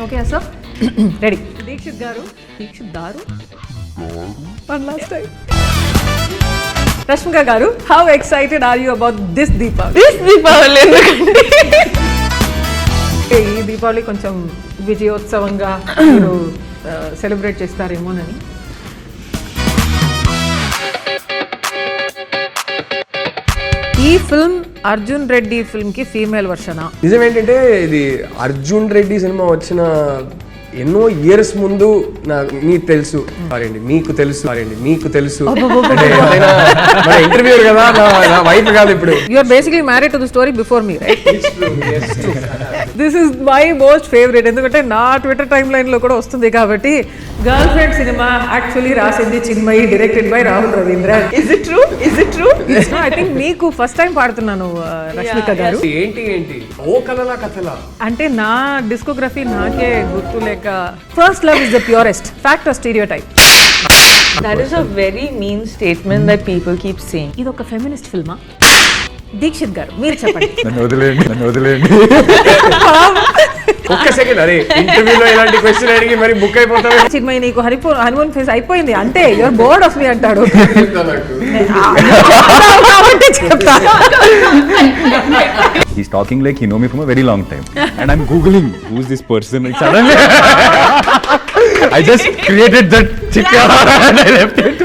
Okay, sir. Ready. Dheekshith garu. Dheekshith daru. One last time. Rashmika garu, how excited are you about this Deepavali? This Deepavali ఎందుకండి? ఈ దీపావళి కొంచెం విజయోత్సవంగా మీరు celebrate చేస్తారేమోనని. ఈ film Arjun Reddy film కి female వర్షనా? నిజం ఏంటంటే ఇది అర్జున్ రెడ్డి సినిమా వచ్చిన ఎన్నో ఇయర్స్ ముందు మీకు తెలుసు మీకు తెలుసు ఇంటర్వ్యూ కదా నా వైఫ్ కాదు ఇప్పుడు. You are basically married to the story before me, right? This is my most favourite, ఎందుకంటే నా ట్విట్టర్ టైమ్ లైన్ లో కూడా వస్తుంది కాబట్టి. గర్ల్ ఫ్రెండ్ సినిమా యాక్చువల్లీ రాసింది Chinmayi, directed by Rahul Ravindran. Is it true? I think మీకు ఫస్ట్ టైం పాడుతున్నాను రష్మిక గారు. ఏంటి ఓ కలలా కథలా అంటే నా డిస్కోగ్రఫీ నాకే గుర్తు లేక. First love is the purest, fact are stereotype? That is a very mean statement that people keep saying. ఇది ఒక ఫెమినిస్ట్ ఫిల్మా? దీక్షిత్ గారు మీరు చెప్పండి. నన్ను వదిలేండి. ఒక్క సెకండ్, అరే ఇంటర్వ్యూలో ఇలాంటి క్వశ్చన్ అడిగి మరి బుక్ అయిపోతావు. చిన్మయి నీకు హనుమాన్ ఫేస్ అయిపోయింది అంటే యువర్ బోర్డ్ ఆఫ్ మీ అంటాడు. He's talking like he know me from a very long time, and I'm googling who's this person. And suddenly, I just created that chick and I left it.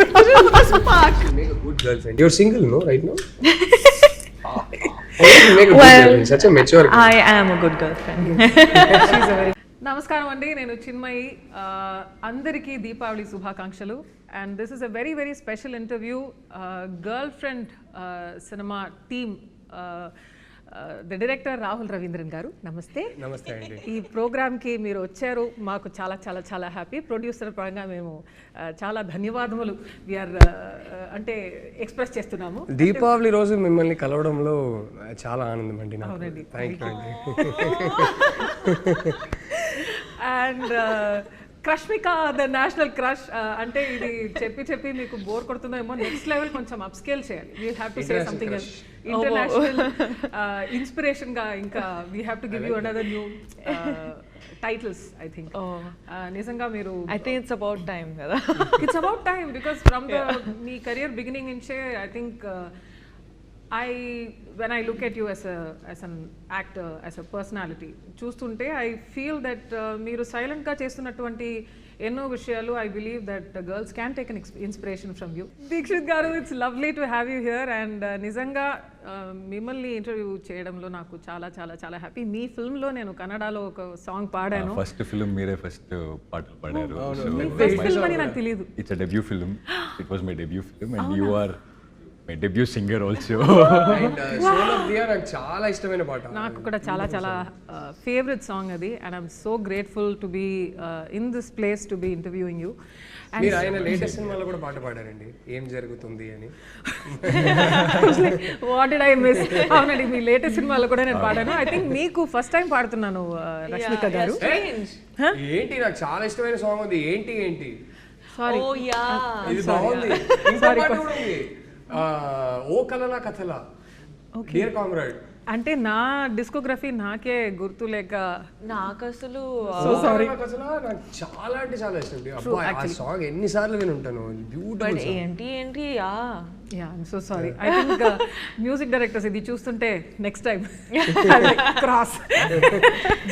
Make a good girlfriend. You're single, no, right now? Make a good girlfriend. Such a mature girl. I am a good girlfriend. నమస్కారం అండి, నేను చిన్మయి. అందరికీ దీపావళి శుభాకాంక్షలు. And this is a very very special interview. Girl friend cinema team, the director Rahul Ravindran గారు, నమస్తే. నమస్తే అండి. ఈ ప్రోగ్రామ్కి మీరు వచ్చారు, మాకు చాలా చాలా చాలా హ్యాపీ. ప్రొడ్యూసర్ పరంగా మేము చాలా ధన్యవాదములు వీఆర్ అంటే ఎక్స్ప్రెస్ చేస్తున్నాము. దీపావళి రోజు మిమ్మల్ని కలవడంలో చాలా ఆనందం అండి. అవునండి, థ్యాంక్ యూ అండి. And Crushmika the national crush అంటే ఇది చెప్పి మీకు బోర్ కొడుతుందేమో. నెక్స్ట్ లెవెల్ కొంచెం అప్ స్కేల్ చేయాలి. We have to say something else. International inspiration గా ఇంకా we have to give you another new titles. I think నిజంగా మీరు I think it's about time కదా. It's about time because from the మీ career beginning నుంచే I think when I look at you as an actor, as a personality, చూస్తుంటే I feel that మీరు సైలెంట్గా చేస్తున్నటువంటి ఎన్నో విషయాలు I believe that girls can take an inspiration from you. Dixit గారు, it's lovely to have you here and నిజంగా మిమ్మల్ని interview చేయడంలో నాకు చాలా చాలా చాలా హ్యాపీ. మీ ఫిల్మ్లో నేను కన్నడలో ఒక సాంగ్ పాడాను. ఫస్ట్ ఫిల్మ్ మీరే ఫస్ట్ పాటలు పాడారు. ఫస్ట్ ఫిల్మ్ అని నాకు తెలియదు. It's a debut film. It was my debut film and you are my debut singer also. And Soul of Diya నాకు చాలా ఇష్టమైన పాట. నాకు కూడా చాలా చాలా ఫేవరెట్ సాంగ్ అది. And I'm so grateful to be in this place to be interviewing you. మీరు ఆయన లేటెస్ట్ సినిమాలో కూడా పాట పాడారండి, ఏం జరుగుతుంది అని. What did I miss? అవునండి, మీ లేటెస్ట్ సినిమాలో కూడా నేను పాడాను. ఐ థింక్ మీకు ఫస్ట్ టైం పాడుతున్నాను రష్మిక గారు. ఏంటి నాకు చాలా ఇష్టమైన సాంగ్ ఉంది. ఏంటి సారీ. Oh yeah. ఇది బాగుంది. ఇంకో పాట కూడా ఉంది, ఓ కలలా కథలా, డియర్ కామ్రేడ్. అంటే నా డిస్కోగ్రఫీ నాకే గుర్తు లేక నాకు అసలు సారీ. నాకు చాలా అంటే చాలా ఇష్టం. అబ్బా, ఆ సాంగ్ ఎన్నిసార్లు వినుంటాను. బ్యూటిఫుల్ ఏంటి yeah I'm so sorry. I think music directors ఇది చూస్తుంటే నెక్స్ట్ టైం క్రాస్.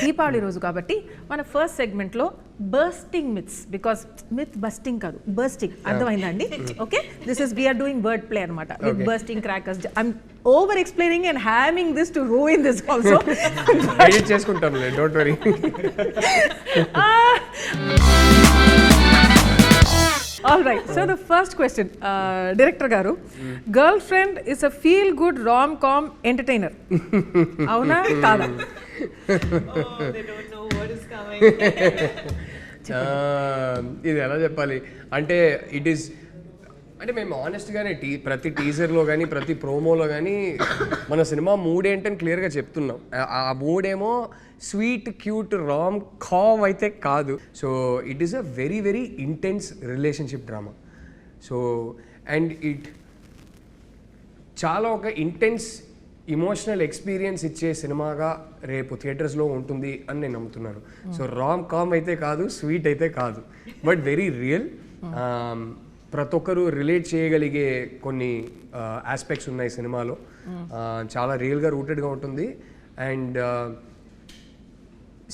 దీపావళి రోజు కాబట్టి మన ఫస్ట్ సెగ్మెంట్లో bursting myths, because myth busting కాదు, బర్స్టింగ్, అర్థమైందండి? Okay, this is we're doing word play అనమాట with bursting crackers. I'm over explaining and having this to ruin this also. Edit చేసుకుంటాంలే, don't worry. All right, so the first question, director garu, girlfriend is a feel good rom-com entertainer. Avuna kada? they don't know what is coming. ఇది ఎలా చెప్పాలి అంటే it is అంటే మేము ఆనెస్ట్గానే ప్రతి టీజర్లో కానీ ప్రతి ప్రోమోలో కానీ మన సినిమా మూడ్ ఏంటని క్లియర్గా చెప్తున్నాం. ఆ మూడేమో స్వీట్ క్యూట్ రామ్ కామ్ అయితే కాదు. So it is a very very intense relationship drama. So and it చాలా ఒక ఇంటెన్స్ ఇమోషనల్ ఎక్స్పీరియన్స్ ఇచ్చే సినిమాగా రేపు థియేటర్స్లో ఉంటుంది అని నేను నమ్ముతున్నాను. సో రామ్ కామ్ అయితే కాదు, స్వీట్ అయితే కాదు, బట్ వెరీ రియల్. ప్రతి ఒక్కరు రిలేట్ చేయగలిగే కొన్ని ఆస్పెక్ట్స్ ఉన్నాయి సినిమాలో. చాలా రియల్గా రూటెడ్గా ఉంటుంది. అండ్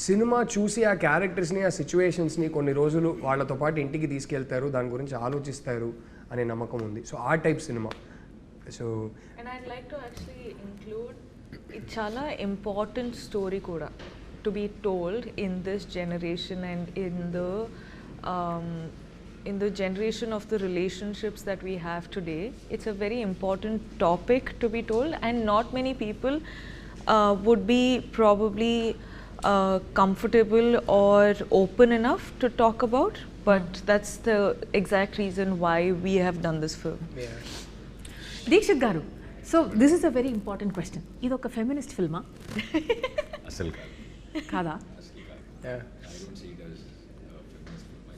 సినిమా చూసి ఆ క్యారెక్టర్స్ని, ఆ సిచ్యువేషన్స్ని కొన్ని రోజులు వాళ్ళతో పాటు ఇంటికి తీసుకెళ్తారు, దాని గురించి ఆలోచిస్తారు అనే నమ్మకం ఉంది. సో ఆ type cinema. So And I'd like to actually include it's chala important story kuda to be told in this generation and in the generation of the relationships that we have today. It's a very important topic to be told, and not many people would be probably comfortable or open enough to talk about, but that's the exact reason why we have done this film. Dikshit garu, so this is a very important question. ఇది ఒక feminist ఫిల్మా? అసలు కాదా?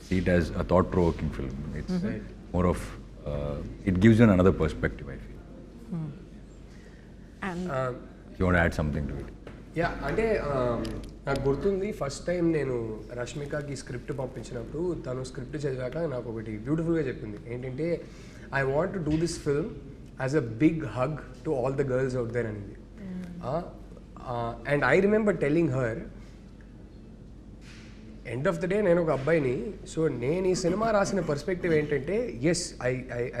see it as a thought provoking film. It's more of it gives you another perspective, I feel. And If you want to add something to it. Yeah, అంటే నాకు గుర్తుంది first time నేను రష్మికకి script పంపించినప్పుడు తను script చదివాక నాకు ఒకటి బ్యూటిఫుల్గా చెప్పింది. ఏంటంటే, I want to do this film as a big hug to all the girls out there అనేది. And I remember telling her, end of the day నేను ఒక అబ్బాయిని, సో నేను ఈ సినిమా రాసిన పర్స్పెక్టివ్ ఏంటంటే, yes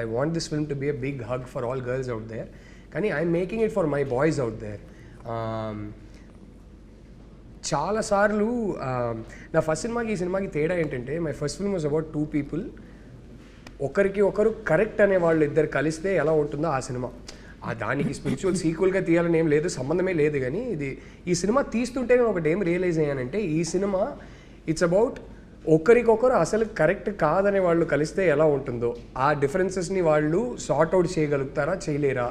I want this film to be a big hug for all girls out there, కానీ I'm making it for my boys out there. చాలాసార్లు నా ఫస్ట్ సినిమాకి ఈ సినిమాకి తేడా ఏంటంటే, my first film was about 2 people. ఒకరికి ఒకరు కరెక్ట్ అనే వాళ్ళు ఇద్దరు కలిస్తే ఎలా ఉంటుందో ఆ సినిమా. దానికి స్పిరిచువల్ సీక్వెల్గా తీయాలని ఏం లేదు, సంబంధమే లేదు. కానీ ఈ సినిమా తీస్తుంటే నేను ఒకటి ఏం రియలైజ్ అయ్యానంటే, ఈ సినిమా ఇట్స్ అబౌట్ ఒకరికొకరు అసలు కరెక్ట్ కాదనే వాళ్ళు కలిస్తే ఎలా ఉంటుందో, ఆ డిఫరెన్సెస్ని వాళ్ళు సార్ట్ అవుట్ చేయగలుగుతారా, చేయలేరా,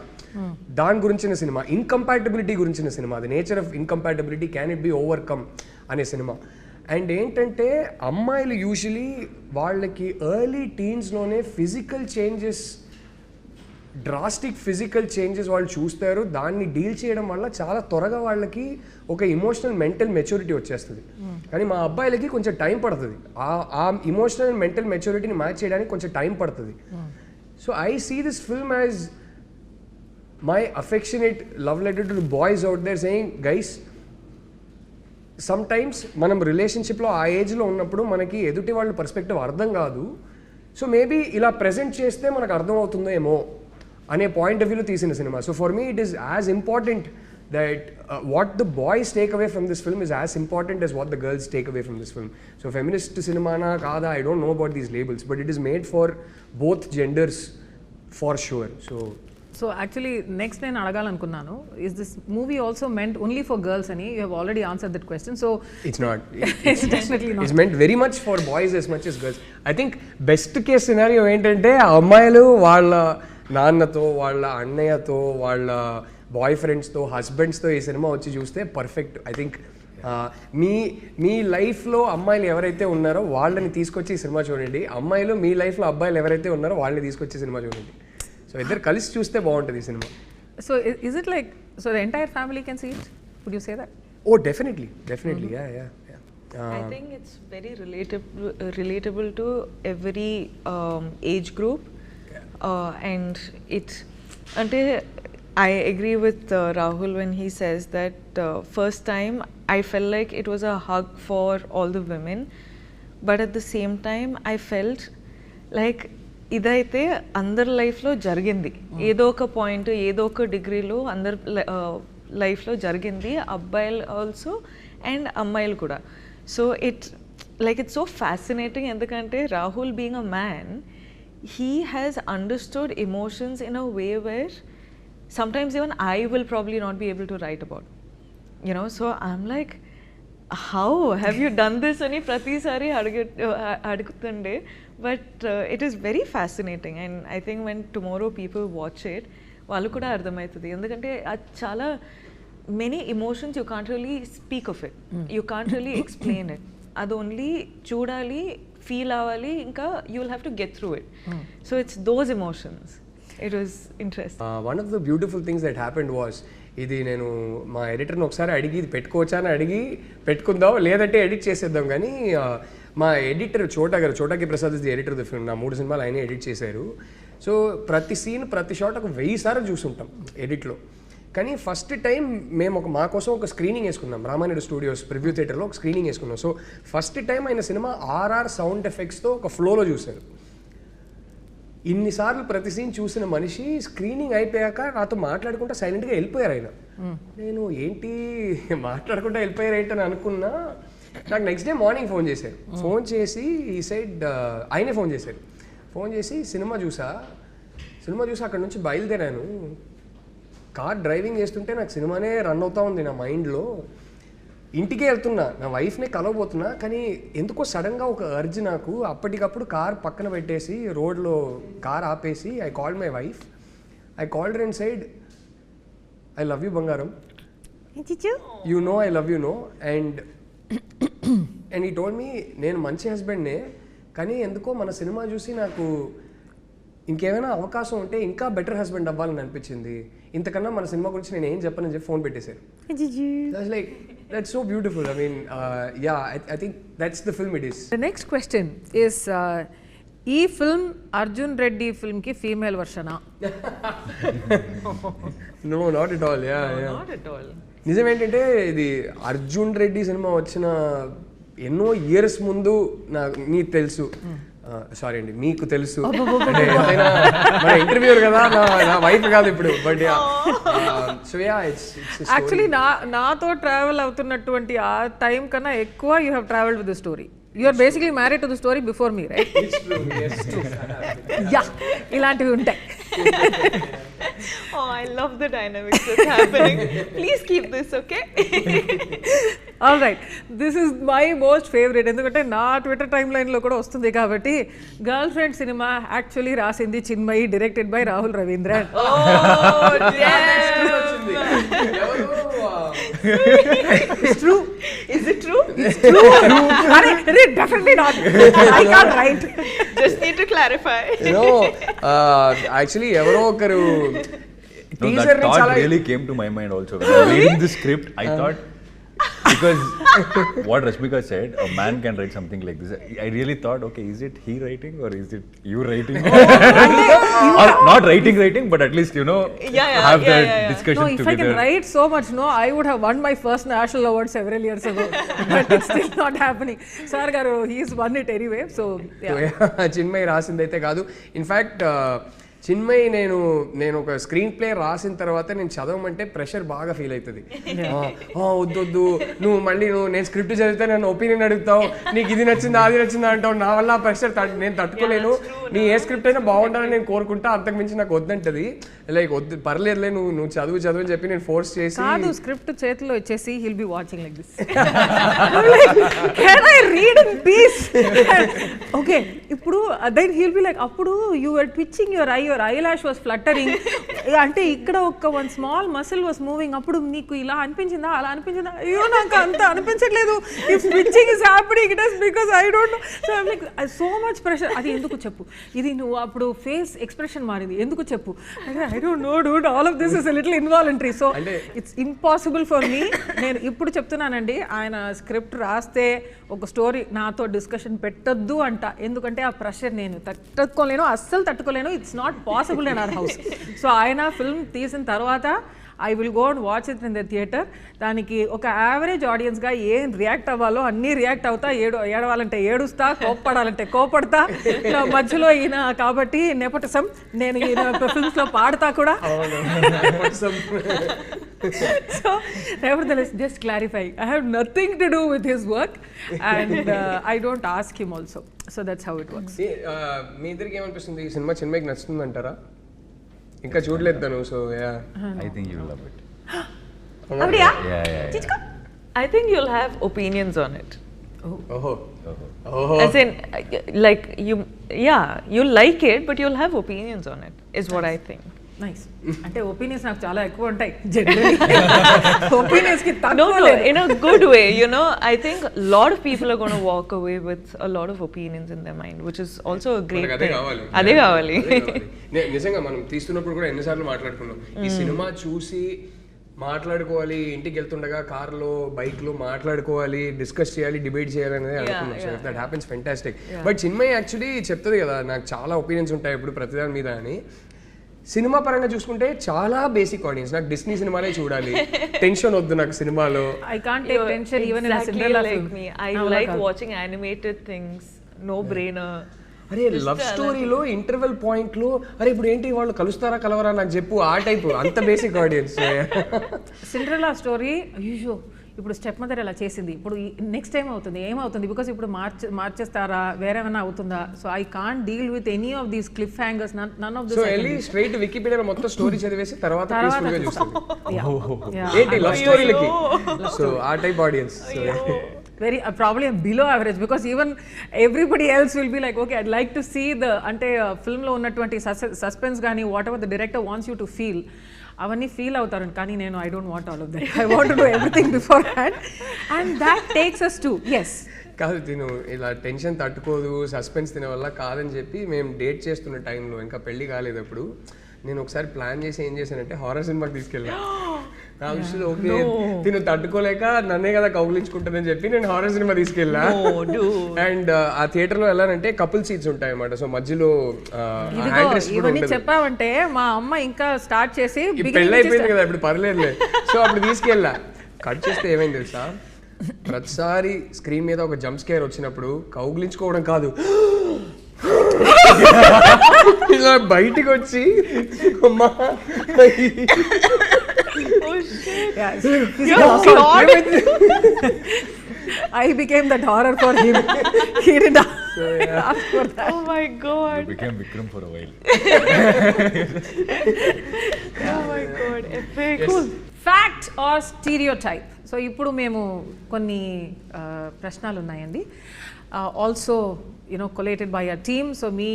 దాని గురించిన సినిమా. ఇన్కంపాటబిలిటీ గురించిన cinema. The nature of incompatibility, can it be overcome అనే సినిమా. అండ్ ఏంటంటే, అమ్మాయిలు యూజువలీ వాళ్ళకి ఎర్లీ టీన్స్లోనే physical changes, drastic physical changes వాళ్ళు చూస్తారు. దాన్ని డీల్ చేయడం వల్ల చాలా త్వరగా వాళ్ళకి ఒక ఇమోషనల్ మెంటల్ మెచ్యూరిటీ వచ్చేస్తుంది. కానీ మా అబ్బాయిలకి కొంచెం టైం పడుతుంది. ఆ ఇమోషనల్ మెంటల్ మెచ్యూరిటీని మ్యాచ్ చేయడానికి కొంచెం టైం పడుతుంది. So I see this film as my affectionate love letter to boys out there saying, guys, sometimes మనం రిలేషన్షిప్లో ఆ ఏజ్లో ఉన్నప్పుడు మనకి ఎదుటి వాళ్ళ పర్స్పెక్టివ్ అర్థం కాదు. సో మేబీ ఇలా ప్రెజెంట్ చేస్తే మనకు అర్థం అవుతుందో ఏమో అనే పాయింట్ ఆఫ్ వ్యూలో తీసిన cinema. So for me it is as important that what the boys take away from this film is as important as what the girls take away from this film. So feminist సినిమానా కాదా, I don't know about these labels, but it is made for both genders for sure. So actually next నేను అడగాలనుకున్నాను, is this movie also meant only for girls అని? You have already answered that question. So it's not. It's definitely not. It's meant very much for boys as much as girls. I think best case scenario ఏంటంటే, ఆ అమ్మాయిలు వాళ్ళ నాన్నతో, వాళ్ళ అన్నయ్యతో, వాళ్ళ bye ఫ్రెండ్స్తో, హస్బెండ్స్తో ఈ సినిమా వచ్చి చూస్తే పర్ఫెక్ట్. ఐ థింక్ మీ లైఫ్లో అమ్మాయిలు ఎవరైతే ఉన్నారో వాళ్ళని తీసుకొచ్చి ఈ సినిమా చూడండి. అమ్మాయిలు మీ లైఫ్లో అబ్బాయిలు ఎవరైతే ఉన్నారో వాళ్ళని తీసుకొచ్చి సినిమా చూడండి. సో ఇద్దరు కలిసి చూస్తే బాగుంటుంది ఈ cinema. So is it like, so the entire family can see it? Would you say that? Oh definitely, yeah. I think it's very relatable to every age group. And it's, I agree with Rahul when he says that first time I felt like it was a hug for all the women, but at the same time I felt like ఇదైతే అందరి లైఫ్లో జరిగింది, ఏదో ఒక point, ఏదో ఒక డిగ్రీలో అందరి లైఫ్లో జరిగింది, అబ్బాయిలు ఆల్సో అండ్ అమ్మాయిలు కూడా. సో ఇట్స్ సో ఫ్యాసినేటింగ్, ఎందుకంటే Rahul being a man, he has understood emotions in a way where sometimes even I will probably not be able to write about, you know. So I'm like, how have you done this? Ani prati sari adugutunde, but it is very fascinating, and I think when tomorrow people watch it, vallu kuda ardhamaitadi, endukante chala many emotions you can't really speak of it, you can't really explain it, adu only chudali, feel avali, inka you will have to get through it. So it's those emotions. It was interesting. One of the beautiful things that happened was, ఇది నేను మా ఎడిటర్ని ఒకసారి అడిగి ఇది పెట్టుకోవచ్చా అని అడిగి పెట్టుకుందాం, లేదంటే ఎడిట్ చేసేద్దాం. కానీ మా editor Chota K Prasad is the editor the film. నా 3 సినిమాలు ఆయనే ఎడిట్ చేశారు. సో ప్రతి సీన్ ప్రతి షాట్ ఒక 1000 సార్లు చూసుంటాం ఎడిట్లో. కానీ ఫస్ట్ టైం మేము మా కోసం ఒక స్క్రీనింగ్ వేసుకున్నాం, రామానాయుడు స్టూడియోస్ ప్రివ్యూ థియేటర్లో ఒక స్క్రీనింగ్ వేసుకున్నాం. సో ఫస్ట్ టైం ఆయన సినిమా RR సౌండ్ ఎఫెక్ట్స్తో ఒక ఫ్లోలో చూశారు. ఇన్నిసార్లు ప్రతి సీన్ చూసిన మనిషి స్క్రీనింగ్ అయిపోయాక నాతో మాట్లాడుకుంటా సైలెంట్గా వెళ్ళిపోయారు ఆయన. నేను ఏంటి మాట్లాడుకుంటా వెళ్ళిపోయారు ఏంటని అనుకున్నా. నాకు నెక్స్ట్ డే మార్నింగ్ ఫోన్ చేశారు. ఫోన్ చేసి ఈ సైడ్ ఆయనే ఫోన్ చేసి సినిమా చూసి అక్కడ నుంచి బయలుదేరాను. కార్ డ్రైవింగ్ చేస్తుంటే నాకు సినిమానే రన్ అవుతా ఉంది నా మైండ్లో. ఇంటికే వెళ్తున్నా, నా వైఫ్ని కలవబోతున్నా, కానీ ఎందుకో సడన్గా ఒక అర్జ్ నాకు. అప్పటికప్పుడు కార్ పక్కన పెట్టేసి రోడ్లో కార్ ఆపేసి I called my wife. I called her inside, I love you బంగారం, you know I love you no. And ఈ టోల్డ్ మీ నేను మంచి హస్బెండ్నే, కానీ ఎందుకో మన సినిమా చూసి నాకు ఇంకేమైనా అవకాశం ఉంటే ఇంకా బెటర్ హస్బెండ్ అవ్వాలని అనిపించింది. ఇంతకన్నా మన సినిమా గురించి నేను ఏం చెప్పనని చెప్పి ఫోన్ పెట్టేశారు. Like that's so beautiful. I mean I think that's the film it is. The next question is, ఈ ఫిల్మ్ అర్జున్ రెడ్డి ఫిల్మ్కి ఫీమేల్ వర్షనా? No, not at all. నిజం ఏంటంటే ఇది అర్జున్ రెడ్డి సినిమా వచ్చిన ఎన్నో ఇయర్స్ ముందు మీకు తెలుసు, సారీ అండి మీకు తెలుసు, అంటే ఏదైనా మన ఇంటర్వ్యూర్ కదా, నా వైఫ్ కాదు ఇప్పుడు. బట్ సో యాక్చువల్లీ నాతో ట్రావెల్ అవుతున్నటువంటి ఆ టైం కన్నా ఎక్కువ you have travelled with the story. You are basically married to the story before me, right? It's true. Yes, true. Yeah, ఇలాంటివి ఉంటాయి. Oh, I love the dynamics that's happening. Please keep this, okay? All right. This is my most favorite. ఎందుకంటే నా Twitter time లైన్లో కూడా వస్తుంది కాబట్టి. Girl friend cinema actually రాసింది Chinmayi, directed by Rahul Ravindran. Oh, yes. It's true. Is it true? It's true. Definitely not. I can't write. Just need to clarify. Actually ఎవరో ఒకరు teaser ni chala really came to my mind also when I was reading the script. I thought, because what Rashmika said, a man can write something like this. I really thought, okay, is it he writing or is it you writing? Or not writing, but at least have that discussion together. No, if I can write so much, I would have won my first national award several years ago. But it's still not happening. Sir garu, he's won it anyway. So yeah. Chinmayi రాసిందైతే కాదు. In fact, Chinmayi నేను ఒక screen play రాసిన తర్వాత నేను చదవమంటే pressure బాగా feel అవుతుంది. వద్దు నువ్వు మళ్ళీ నేను స్క్రిప్ట్ చదివితే నన్ను ఒపీనియన్ అడుగుతావు, నీకు ఇది నచ్చిందా అది నచ్చిందా అంటావు, నా వల్ల ప్రెషర్ నేను తట్టుకోలేను, నీ ఏ స్క్రిప్ట్ అయినా బాగుండాలని నేను కోరుకుంటా, అంతకుమించి నాకు వద్దంటది. లైక్ వద్దు పర్లేదులే నువ్వు చదువు అని చెప్పి నేను ఫోర్స్ చేసి, కాదు స్క్రిప్ట్ చేతిలో ఇచ్చేసి he'll be watching like this. Can I read in peace? Okay, ఇప్పుడు then he'll be like, అప్పుడు you were twitching your eyelash was fluttering, అంటే ఇక్కడ one small muscle was moving, అప్పుడు నీకు ఇలా అనిపించిందా అలా అనిపించిందా? అయ్యో నాకు అంత అనిపించట్లేదు, if twitching is happening it is because I don't know. So I'm like so much pressure. అది ఎందుకు చెప్పు, ఇది నువ్వు అప్పుడు ఫేస్ ఎక్స్ప్రెషన్ మారింది ఎందుకు చెప్పు. I don't know dude, all of this is a little involuntary, so it's impossible for me. నేను ఇప్పుడు చెప్తున్నానండి, ఆయన స్క్రిప్ట్ రాస్తే ఒక స్టోరీ నాతో డిస్కషన్ పెట్టొద్దు అంట, ఎందుకంటే ఆ ప్రెషర్ నేను తట్టుకోలేను, అస్సలు తట్టుకోలేను. It's not possible in our house. So ఆయన ఫిల్మ్ తీసిన తర్వాత I will go and watch it in the theatre. దానికి ఒక యావరేజ్ ఆడియన్స్గా ఏం రియాక్ట్ అవ్వాలో అన్నీ రియాక్ట్ అవుతా, ఏడవాలంటే ఏడుస్తా, కోప్పడాలంటే కోపడతా. మధ్యలో ఈయన కాబట్టి నెపోటిజం, నేను ఈయన ఫిల్మ్స్లో పాడతా కూడా. So nevertheless, just clarify, I have nothing to do with his work and I don't ask him also. So that's how it works. మీ ఇద్దరికి ఏమనిపిస్తుంది, ఈ సినిమా చిన్మయికి నచ్చుతుంది అంటారా? ఇంకా చూడలేదు తను. So I think you will love it. Yeah. I think you'll have opinions on it. Oh. As in, like you'll like it, but you'll have opinions on it, is what I think. Nice. అంటే opinions నాకు చాలా ఎక్కువ ఉంటాయి generally. Opinions కి No, in a good way, I think a lot of people are going to walk away with a lot of opinions in their mind, which is also a great thing. అదే కావాలి. నిజంగా మనం తీస్తున్నప్పుడు కూడా ఎన్నిసార్లు మాట్లాడుకున్నాం, ఈ cinema చూసి మాట్లాడుకోవాలి, ఇంటికి వెళ్తుండగా కార్లో బైక్లో మాట్లాడుకోవాలి, డిస్కస్ చేయాలి, డిబేట్ చేయాలి అనేది అనుకున్నాను. So that happens fantastic. But Chinmayi actually చెప్తుంది కదా, నాకు చాలా ఒపీనియన్స్ ఉంటాయి ఇప్పుడు ప్రతిదాని మీద అని. సినిమా పరంగా చూసుకుంటే చాలా బేసిక్ ఆడియన్స్. నాకు డిస్నీ సినిమాలే చూడాలి, టెన్షన్ వద్దు నాకు సినిమాలో. I can't take tension even in a Exactly Cinderella like film. me. I like watching animated things. No brainer. అరే లవ్ స్టోరీలో ఇంటర్వెల్ పాయింట్ లో అరే ఇప్పుడు ఏంటి వాళ్ళు కలుస్తారా కలవరా నాకు చెప్పు, ఆ టైప్ అంత బేసిక్ ఆడియన్స్. సిండ్రెల్లా స్టోరీ అయ్యో ఇప్పుడు స్టెప్ మదర్ ఎలా చేసింది, ఇప్పుడు నెక్స్ట్ టైం అవుతుంది ఏమవుతుంది, బికాస్ ఇప్పుడు మార్చేస్తారా వేరేమైనా అవుతుందా. So I can't deal with any of these cliffhangers, none of this. So వెళ్ళి స్ట్రైట్ వికీపీడియా మొత్తం స్టోరీ చదివేసి తర్వాత పీస్ఫుల్ గా చూస్తాను ఏంటి లవ్ స్టోరీలకి. సో ఆ type audience very probably below average, because even everybody else will be like, okay, I'd like to see the ante film lo unnatuvanti suspense gaani whatever the director wants you to feel avanni feel avutaru, kaani nenu I don't want all of that. I want to do everything beforehand, and that takes us to yes. కాదు తిను ఇలా tension తట్టుకోదు suspense తినే వల్ల కాదని చెప్పి మేము date చేస్తున్న టైంలో ఇంకా పెళ్లి కాలేదప్పుడు నేను ఒకసారి ప్లాన్ చేసి ఏం చేశానంటే హారర్ సినిమాకి తీసుకెళ్ళా. నా విషయంలో ఓకే తిను తట్టుకోలేక నన్నే కదా కౌగిలించుకుంటుందని చెప్పి నేను హారర్ సినిమా తీసుకెళ్ళా. అండ్ ఆ థియేటర్ లో వెళ్ళానంటే కపుల్ సీట్స్ ఉంటాయి అన్నమాట. సో మధ్యలో ఇవన్నీ చెప్పావంటే మా అమ్మ ఇంకా స్టార్ట్ చేసి పెళ్ళి అయిపోయింది కదా ఇప్పుడు పర్లేదులే. సో అప్పుడు తీసుకెళ్ళా. కట్ చేస్తే ఏమైంది తెలుసా, ప్రతిసారి స్క్రీన్ మీద ఒక జంప్ స్కేర్ వచ్చినప్పుడు కౌగిలించుకోవడం కాదు, ఇలా బయటికి వచ్చి అమ్మా I became that horror for him. He did ask for that. Oh my god. You became Vikram for a while. Oh my god. Epic. Yes. Cool. Fact or stereotype? So ఇప్పుడు మేము కొన్ని ప్రశ్నలు ఉన్నాయండి. Also you know collated by a team. So మీ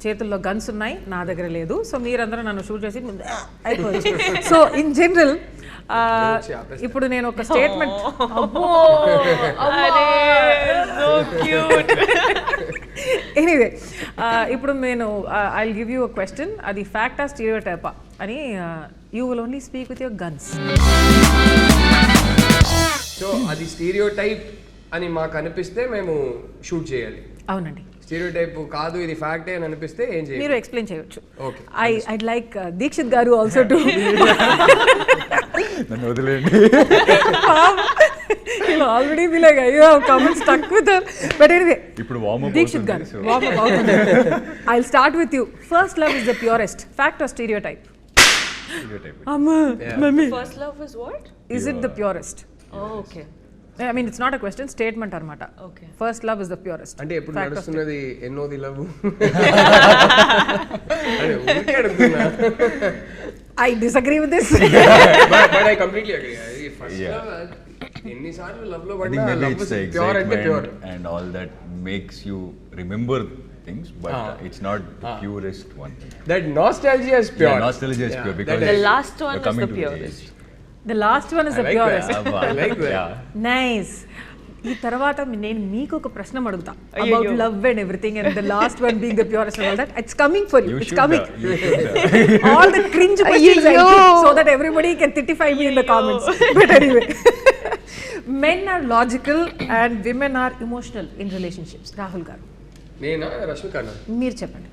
చేతుల్లో guns ఉన్నాయి, నా దగ్గర లేదు. సో మీరందరూ నన్ను షూట్ చేసి అయిపోవచ్చు. సో ఇన్ జనరల్ ఇప్పుడు నేను ఒక స్టేట్మెంట్ ఎనీవే ఇప్పుడు నేను I will give you a question, అది ఫ్యాక్టా స్టీరియోటైపా అని. You will only speak with your guns. So అది స్టీరియోటైప్ అని మాకు అనిపిస్తే మేము షూట్ చేయాలి. అవునండి. స్టీరియోటైప్ కాదు ఇది ఫ్యాక్టే అని అనిపిస్తే ఏం చేయాలి? మీరు ఎక్స్ప్లెయిన్ చేయొచ్చు. ఓకే. ఐడ్ లైక్ దీక్షిత్ గారు ఆల్సో టు నన్ను వదిలేండి. ఆల్రెడీ బి లైక్ అయ్యో comments stuck with her. But anyway ఇప్పుడు వార్మ్ అప్ దీక్షిత్ గారు వార్మ్ అప్ అవుతుంది. I will start with you. First love is the purest. Fact are stereotype? అమ్మా mummy, First love is what? is it the purest? Oh, okay. I mean, it's not a question, statement armata. Okay. First love is the purest. అంటే ఎప్పుడు నడుస్తున్నది ఎన్నోది love? అదే ఊరికే అడుగుతున్నా. I disagree with this. But I completely agree. First love ఎన్నిసార్లు love లో పడినా love is pure అంటే pure and all that makes you remember things, but it's not the purest one. That nostalgia is pure. Yeah, nostalgia is pure because The last one you're is coming the to purest. The last one is the purest. I like that. Yeah. Nice. ఈ తర్వాత నేను మీకు ఒక ప్రశ్న అడుగుతా about love and everything, and the last one being the purest and all that. It's coming for you. It's coming. All the cringe questions I keep so that everybody can titify me in the comments. But anyway, men are logical and women are emotional in relationships. Rahul garu, నేనా రష్మికనా? మీరు చెప్పండి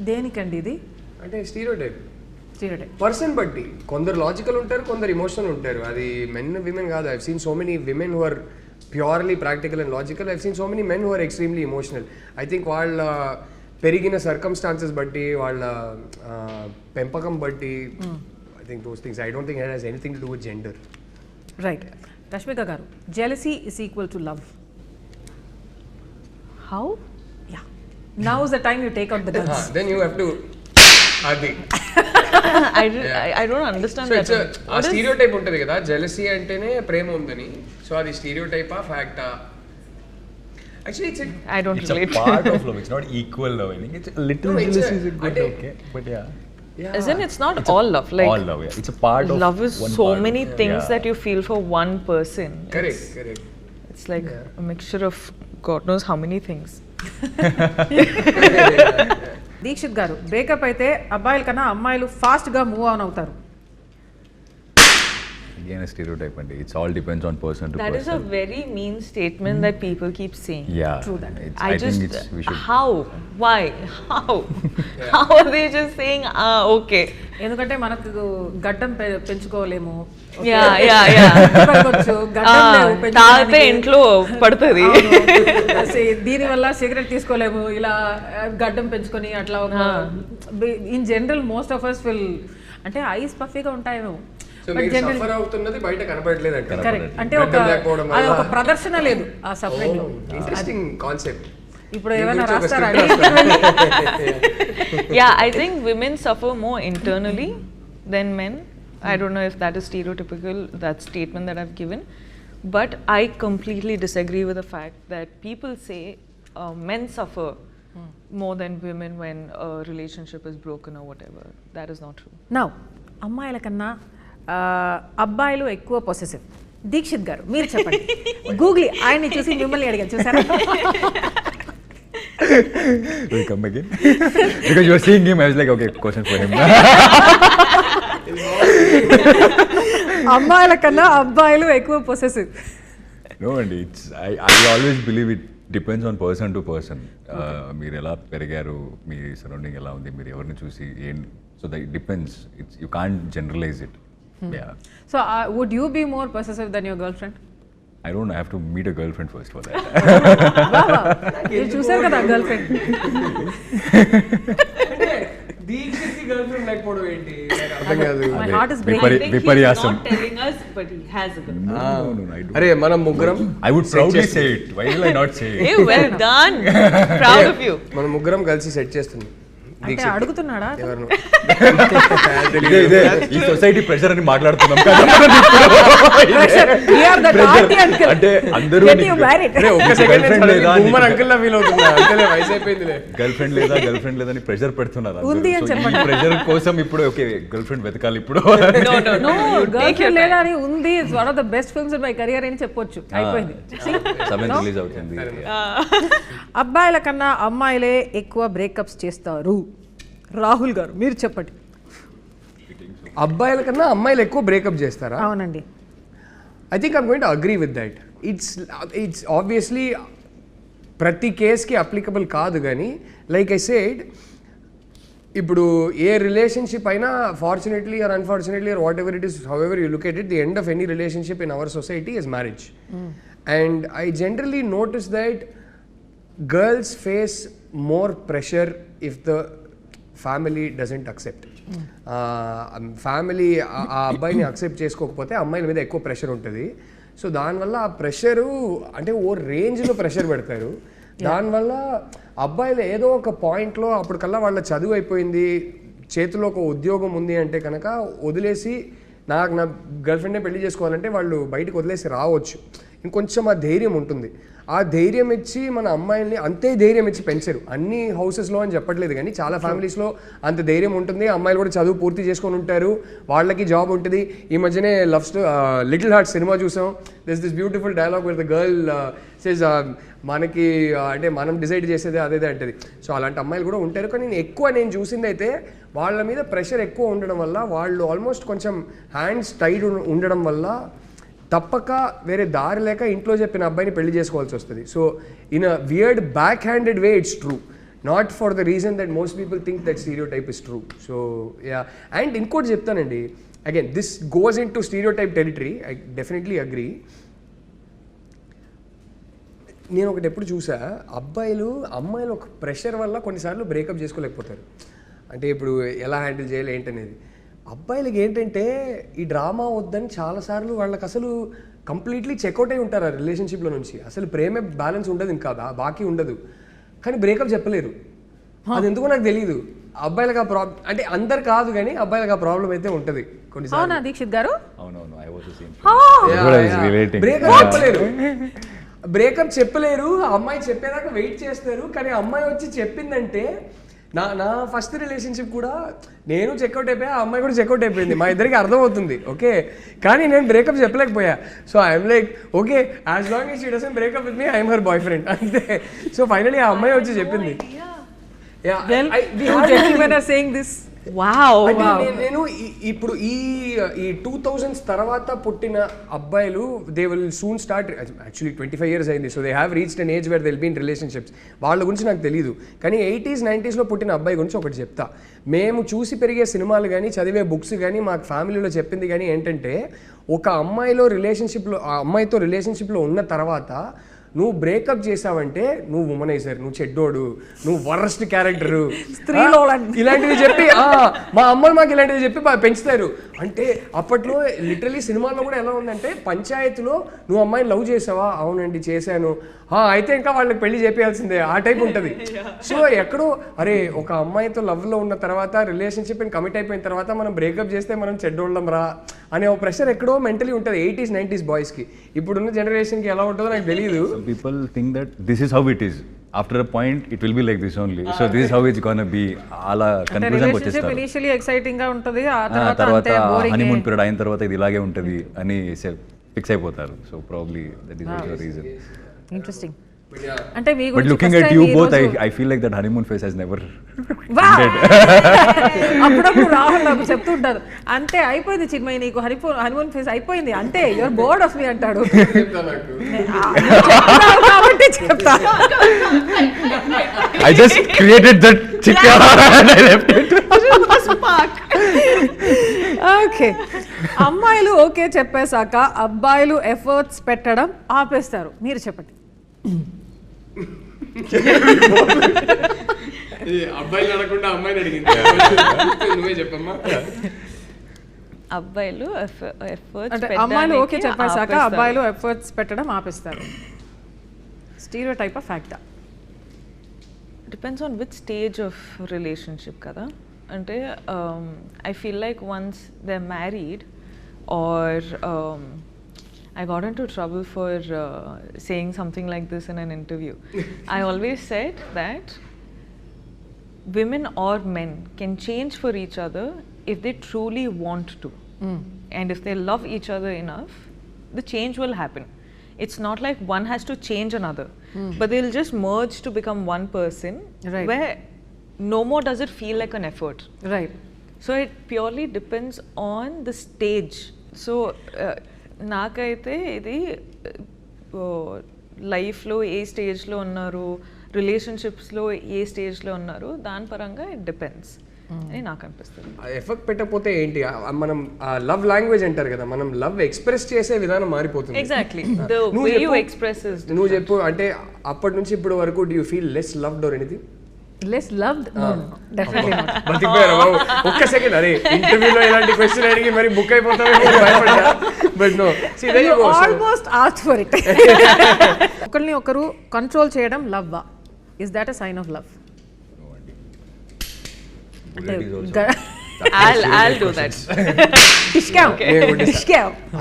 దేనికండి ఇది? అంటే stereotype stereotype person బట్టి. కొందరు logical ఉంటారు, కొందరు ఇమోషనల్ ఉంటారు. అది మెన్ విమెన్ కాదు. I've seen so many women who are purely practical and logical. I've seen so many men who are extremely emotional. I think వాళ్ళ పెరిగిన సర్కమ్స్టాన్సెస్ బట్టి, వాళ్ళ పెంపకం బట్టి, I think those things. I don't think it has anything to do with gender. Right. Rashmika garu, jealousy is equal to love. How? Yeah. Now is the time you take out the guns. Then you have to అది I don't understand so that. It's ఆ stereotype ఉంటుంది కదా, jealousy అంటేనే ప్రేమ ఉందని. So అది స్టీరియోటైపా ఫ్యాక్టా? Actually I don't It's relate. a part of love. It's not equal love. I think it's a little No, it's jealousy a- is good, I okay, but yeah. As in, it's not all love. Like all love, yeah. It's a part of love is one so part many of, things yeah. that you feel for one person. correct. It's like a mixture of God knows how many things. Dixit గారు, breakup అయితే అబ్బాయిల కన్నా అమ్మాయిలు ఫాస్ట్గా move on అవుతారు. again a stereotype and it's all depends on person to That person. is a very mean statement that people keep saying. Yeah. True that. I think it's we should. How? Why? How? How are they just saying, okay? ఎందుకంటే మనకు గడ్డం పెంచుకోలేము. Yeah. గడ్డం లేవు తాగితే పెంచుకోవడానికి. ఇంట్లో పడుతుంది. దీని వల్ల సిగరెట్ తీసుకోలేము, ఇలా గడ్డం పెంచుకొని అట్లా ఒక in general most of us will అంటే ఐస్ పఫీగా ఉంటాయేమో. సో మీరు సఫర్ అవుతున్నది బయట కనపడలేదు అంటే కరెక్ట్, అంటే అది ఒక ప్రదర్శన లేదు ఆ సఫరింగ్ లో. Interesting concept. ఇప్పుడు ఏమైనా రాస్తారా? Yeah, I think women suffer more internally than men. I don't know if that is stereotypical, that statement that I've given, but I completely disagree with the fact that people say men suffer more than women when a relationship is broken or whatever. That is not true. Now అమ్మాయిల కన్నా అబ్బాయిలు ఎక్కువ possessive. Dixit గారు మీరు చెప్పండి. Google ఆయన్ని చూసి మిమ్మల్ని అడిగాను, చూసారా? Will come again? Because you were seeing him, I was like, okay, question for him. అమ్మాయిల కన్నా అబ్బాయిలు ఎక్కువ possessive. No, and I always believe it depends on person to person. మీరు ఎలా పెరిగారు, మీ సరౌండింగ్ ఎలా ఉంది, మీరు ఎవరిని చూసి so that it depends. You can't generalize it. Yeah. So would you be more possessive than your girlfriend? I don't know, I have to meet a girlfriend first for that. మీరు చూసారు కదా girlfriend. Dixit girlfriend లేకపోవడం ఏంటి అర్థం కాదు. My heart is breaking. I think he's విపర్యాసం. not telling us, but he has a girl. No, I don't. అరే మనం ముగ్గురం I would proudly say it. Why will I not say it? Hey, well done. Proud of you. మనం ముగ్గురం కలిసి set చేస్తున్నాం. అంటే అడుగుతున్నాడా? ఎవరు ఇదే ఈ సొసైటీ ప్రెషర్ అని మాట్లాడుతున్నాం కదా. అంటే అందరూ అంకుల్ లా ఫీల్ అవుతున్నా. అంకుల్ వయసు అయిపోయిందిలే. గర్ల్ ఫ్రెండ్ లేదని ప్రెషర్ పెడుతున్నారు. ఉంది అని చెప్పండి. ప్రెషర్ కోసం ఇప్పుడు ఓకే గర్ల్ ఫ్రెండ్ వెతకాలి ఇప్పుడు. No, గర్ల్ఫ్రెండ్ లేదా అని ఉంది. It's one of the best films in my career అని చెప్పొచ్చు. అయిపోయింది. 7th రిలీజ్ అవుతుంది. అబ్బాయిల కన్నా అమ్మాయిలే ఎక్కువ బ్రేకప్స్ చేస్తారు. రాహుల్ గారు మీరు చెప్పండి. అబ్బాయిల కన్నా అమ్మాయిలు ఎక్కువ బ్రేకప్ చేస్తారా? అవునండి. I think I'm going to agree with that. It's obviously ప్రతి కేస్కి అప్లికబుల్ కాదు, కానీ లైక్ ఐ సెడ్ ఇప్పుడు ఏ రిలేషన్షిప్ అయినా fortunately are unfortunately are what ever it is, how ever you look at it, the end of any relationship in our society is marriage. And I generally notice that girls face more pressure if the family doesn't accept. Family ఆ అబ్బాయిని accept చేసుకోకపోతే అమ్మాయిల మీద ఎక్కువ pressure ఉంటుంది. So దానివల్ల ఆ pressure అంటే ఓ రేంజ్లో ప్రెషర్ పెడతారు. దానివల్ల అబ్బాయిలు ఏదో ఒక పాయింట్లో అప్పటికల్లా వాళ్ళ చదువు అయిపోయింది, చేతిలో ఒక ఉద్యోగం ఉంది అంటే కనుక వదిలేసి నా గర్ల్ ఫ్రెండ్నే పెళ్లి చేసుకోవాలంటే వాళ్ళు బయటకు వదిలేసి రావచ్చు. ఇంకొంచెం ఆ ధైర్యం ఉంటుంది. ఆ ధైర్యం ఇచ్చి మన అమ్మాయిల్ని అంతే ధైర్యం ఇచ్చి పెంచరు. అన్ని హౌసెస్లో అని చెప్పట్లేదు, కానీ చాలా ఫ్యామిలీస్లో అంత ధైర్యం ఉంటుంది. అమ్మాయిలు కూడా చదువు పూర్తి చేసుకొని ఉంటారు, వాళ్ళకి జాబ్ ఉంటుంది. ఈ మధ్యనే లిటిల్ హార్ట్ సినిమా చూసాం. This beautiful dialogue with the girl says మనకి అంటే మనం డిసైడ్ చేసేది అదే అంటది. సో అలాంటి అమ్మాయిలు కూడా ఉంటారు. కానీ నేను చూసింది అయితే వాళ్ళ మీద ప్రెషర్ ఎక్కువ ఉండడం వల్ల, వాళ్ళు ఆల్మోస్ట్ కొంచెం హ్యాండ్స్ టైడ్ ఉండడం వల్ల తప్పక వేరే దారి లేక ఇంట్లో చెప్పిన అబ్బాయిని పెళ్లి చేసుకోవాల్సి వస్తుంది. So in a weird back handed way it's true, not for the reason that most people think that stereotype is true. So yeah, and ఇంకోటి చెప్తానండి, again this goes in to stereotype territory. I definitely agree. నేను ఒకటి ఎప్పుడు చూసా, అమ్మాయిలు ఒక pressure వల్ల కొన్నిసార్లు బ్రేకప్ చేసుకోలేకపోతారు. అంటే ఇప్పుడు ఎలా హ్యాండిల్ చేయాలి ఏంటనేది. అబ్బాయిలకి ఏంటంటే ఈ డ్రామా వద్దని చాలాసార్లు వాళ్ళకి అసలు కంప్లీట్లీ చెక్అవుట్ అయి ఉంటారు ఆ రిలేషన్షిప్లో నుంచి. అసలు ప్రేమే బ్యాలెన్స్ ఉండదు, ఇంకా బాకీ ఉండదు, కానీ బ్రేకప్ చెప్పలేరు. అది ఎందుకో నాకు తెలియదు. అబ్బాయిలకు ఆ ప్రాబ్లం అంటే అందరు కాదు, కానీ అబ్బాయిలకు ఆ ప్రాబ్లం అయితే ఉంటుంది కొన్నిసార్లు. అవునా దీక్షిత్ గారు? బ్రేకప్ చెప్పలేరు. అమ్మాయి చెప్పేదాకా వెయిట్ చేస్తారు, కానీ అమ్మాయి వచ్చి చెప్పిందంటే నా ఫస్ట్ రిలేషన్షిప్ కూడా నేను చెక్అవుట్ అయిపోయా, ఆ అమ్మాయి కూడా చెక్అవుట్ అయిపోయింది, మా ఇద్దరికి అర్థమవుతుంది ఓకే, కానీ నేను బ్రేకప్ చెప్పలేకపోయా. So I'm like okay, as long as she doesn't break up with me I'm her boyfriend అంతే. సో ఫైనలీ ఆ అమ్మాయి వచ్చి చెప్పింది. wow. అంటే నేను ఇప్పుడు ఈ 2000s తర్వాత పుట్టిన అబ్బాయిలు they will soon start, actually 25 years అయింది, so they have reached an age where they will be in relationships. వాళ్ళ గురించి నాకు తెలియదు, కానీ 80s 90s పుట్టిన అబ్బాయి గురించి ఒకటి చెప్తా. మేము చూసి పెరిగే సినిమాలు కానీ చదివే బుక్స్ కానీ మాకు ఫ్యామిలీలో చెప్పింది కానీ ఏంటంటే, ఒక అమ్మాయితో రిలేషన్షిప్లో ఉన్న తర్వాత నువ్వు బ్రేకప్ చేసావంటే నువ్వు ఉమనైజర్, నువ్వు చెడ్డోడు, నువ్వు వరస్ట్ క్యారెక్టరు, ఇలాంటివి చెప్పి మా అమ్మలు మాకు ఇలాంటివి చెప్పి పెంచుతారు. అంటే అప్పట్లో లిటరలీ సినిమాల్లో కూడా ఎలా ఉందంటే, పంచాయతీలో నువ్వు అమ్మాయిని లవ్ చేసావా, అవునండి చేశాను, అయితే ఇంకా వాళ్ళకి పెళ్లి చేయాల్సిందే, ఆ టైప్ ఉంటుంది. సో ఎక్కడో అరే ఒక అమ్మాయితో లవ్లో ఉన్న తర్వాత రిలేషన్షిప్ కమిట్ అయిపోయిన తర్వాత మనం బ్రేకప్ చేస్తే మనం చెడ్డోళ్ళం రా అనే ఒక ప్రెషర్ ఎక్కడో మెంటలీ ఉంటుంది 80s 90s బాయ్స్కి. ఇప్పుడున్న జనరేషన్కి ఎలా ఉంటుందో నాకు తెలియదు. People think that this is how it is. After a point, it will be like this only. So this is how it's gonna be. అలా కన్క్లూజన్ వచ్చేస్తారు. ఇనిషియల్లీ ఎక్సైటింగ్ గా ఉంటుంది, ఆ తర్వాత హనీమూన్ పీరియడ్ అయిన తర్వాత ఇది ఇలాగే ఉంటుంది అని ఫిక్స్ అయిపోతారు. So probably that is also reason. Interesting. అంటే మీ But looking at you both, I feel like that honeymoon phase has never ended. అప్పుడప్పుడు రాహుల్ నాకు చెప్తుంటారు, అంతే అయిపోయింది చిన్మయి, నీకు హనీమూన్ ఫేజ్ అయిపోయింది, అంతే యువర్ బోర్డ్ ఆఫ్ మీ అంటాడు. కాబట్టి చెప్తా, I just created that chicken and I left it. Okay, అమ్మాయిలు ఓకే చెప్పేశాక అబ్బాయిలు ఎఫర్ట్స్ పెట్టడం ఆపేస్తారు. మీరు చెప్పండి. అబ్బాయిలు అడగకుండా అమ్మాయిని అడిగింది, నువ్వే చెప్పమ్మా. అబ్బాయిలు ఎఫర్ట్స్ అంటే అమ్మాయిలు ఓకే చెప్పేశాక అబ్బాయిలు ఎఫర్ట్స్ పెట్టడం ఆపేస్తారు. స్టీరియోటైప్ ఆఫ్ ఫ్యాక్టా? Depends on which stage of relationship కదా. అంటే I feel like once they are married or I got into trouble for saying something like this in an interview. I always said that women or men can change for each other if they truly want to. And if they love each other enough, the change will happen. It's not like one has to change another, but they'll just merge to become one person, right, where no more does it feel like an effort. Right. So it purely depends on the stage. So నాకైతే ఇది లైఫ్లో ఏ స్టేజ్లో ఉన్నారు, రిలేషన్షిప్స్లో ఏ స్టేజ్లో ఉన్నారు, దాని పరంగా it depends అని నాకు అనిపిస్తుంది. ఎఫెక్ట్ పెట్టకపోతే ఏంటి, మనం లవ్ లాంగ్వేజ్ అంటారు కదా, మనం లవ్ ఎక్స్ప్రెస్ చేసే విధానం మారిపోతుంది. ఎగ్జాక్ట్లీ, నువ్వు చెప్పు. అంటే అప్పటి నుంచి ఇప్పటి వరకు do you feel less loved or anything? Less loved? Definitely not. బతికిపోయారు బాబు. ఒక్క సెకండ్, అరే ఇంటర్వ్యూలో ఇలాంటి క్వశ్చన్ అడిగి మరి బుక్ అయిపోతామేమో భయపడ్డా. But no, almost asked for it. ఒకరిని ఒకరు కంట్రోల్ చేయడం లవ్వా? Is that a sign of love? I'll do that.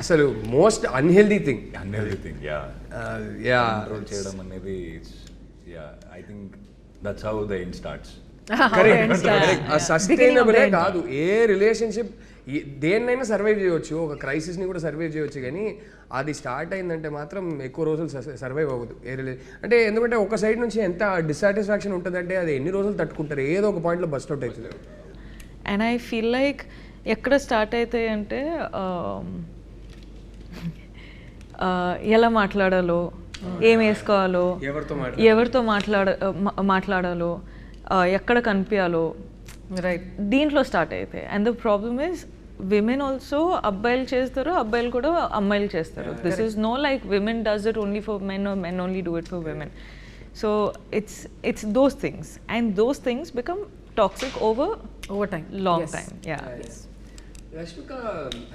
అసలు మోస్ట్ అన్హెల్దీ థింగ్. కంట్రోల్ చేయడం అనేది, I think that's how the end starts. Sustainable కాదు ఏ రిలేషన్షిప్. దేన్నైనా సర్వైవ్ చేయవచ్చు, ఒక క్రైసిస్ని కూడా సర్వైవ్ చేయవచ్చు, కానీ అది స్టార్ట్ అయిందంటే మాత్రం ఎక్కువ రోజులు సర్వైవ్ అవ్వదు ఏ అంటే. ఎందుకంటే ఒక సైడ్ నుంచి ఎంత డిస్సాటిస్ఫాక్షన్ ఉంటుందంటే అది ఎన్ని రోజులు తట్టుకుంటారు, ఏదో ఒక పాయింట్లో బస్ట్ అవుట్ అవుతుంది. అండ్ ఐ ఫీల్ లైక్ ఎక్కడ స్టార్ట్ అవుతాయి అంటే ఎలా మాట్లాడాలో, ఏం వేసుకోవాలో, ఎవరితో మాట్లాడాలో, ఎక్కడ కనిపించాలో, రైట్, దీంట్లో స్టార్ట్ అవుతాయి. And the problem is women also అబ్బాయిలు చేస్తారు, అబ్బాయిలు కూడా అమ్మాయిలు చేస్తారు. This is no like women does it only for men or men only do it for women. So it's those things, and those things become toxic over time, long time. Yeah. Rashmika,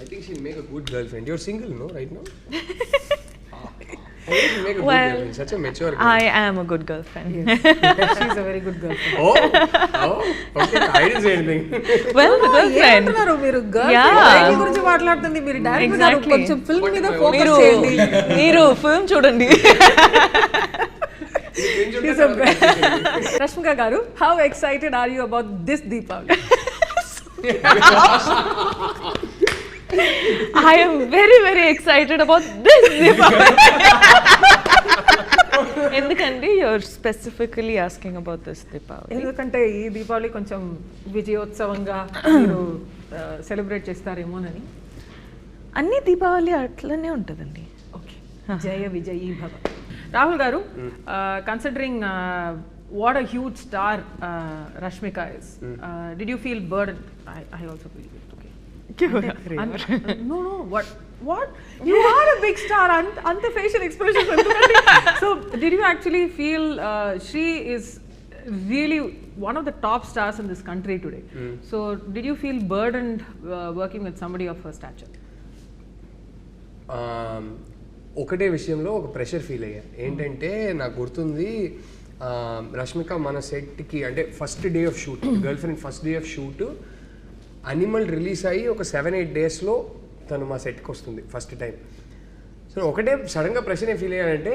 I think she'll make a good girlfriend. You're single, no, right now? She'll make a good girlfriend. Such a mature girl. I am a good girlfriend. Yes. She's a very good girlfriend. Okay. I didn't say anything. Well, the girlfriend. ఏంటన్నారు మీరు girl గురించి మాట్లాడుతుంది, మీరు direct గా కొంచెం film మీద focus చేయండి. మీరు film చూడండి. Rashmika garu, how excited are you about this Deepavali? I am very, very excited about this Deepavali. ఎందుకండి you're specifically asking about this Deepavali? ఎందుకంటే ఈ దీపావళి కొంచెం విజయోత్సవంగా మీరు సెలబ్రేట్ చేస్తారేమోనని. అన్ని దీపావళి అట్లనే ఉంటుందండి. ఓకే, జయ విజయీ భవ. రాహుల్ గారు, considering what a huge star Rashmika is, did you feel burdened? I also feel it. No, what you are a big star, anta facial expressions endukandi. So did you actually feel she is really one of the top stars in this country today? So did you feel burdened working with somebody of her stature? ఒకటే విషయంలో ఒక pressure feel అయ్యా. ఏంటంటే నాకు గుర్తుంది, రష్మిక మన సెట్కి అంటే first day of shoot, girl friend first day of shoot animal release అయ్యి ఒక 7-8 డేస్లో తను మా సెట్కి వస్తుంది ఫస్ట్ టైం. సో ఒకటే సడన్గా ప్రెషర్ ఏం ఫీల్ అయ్యానంటే,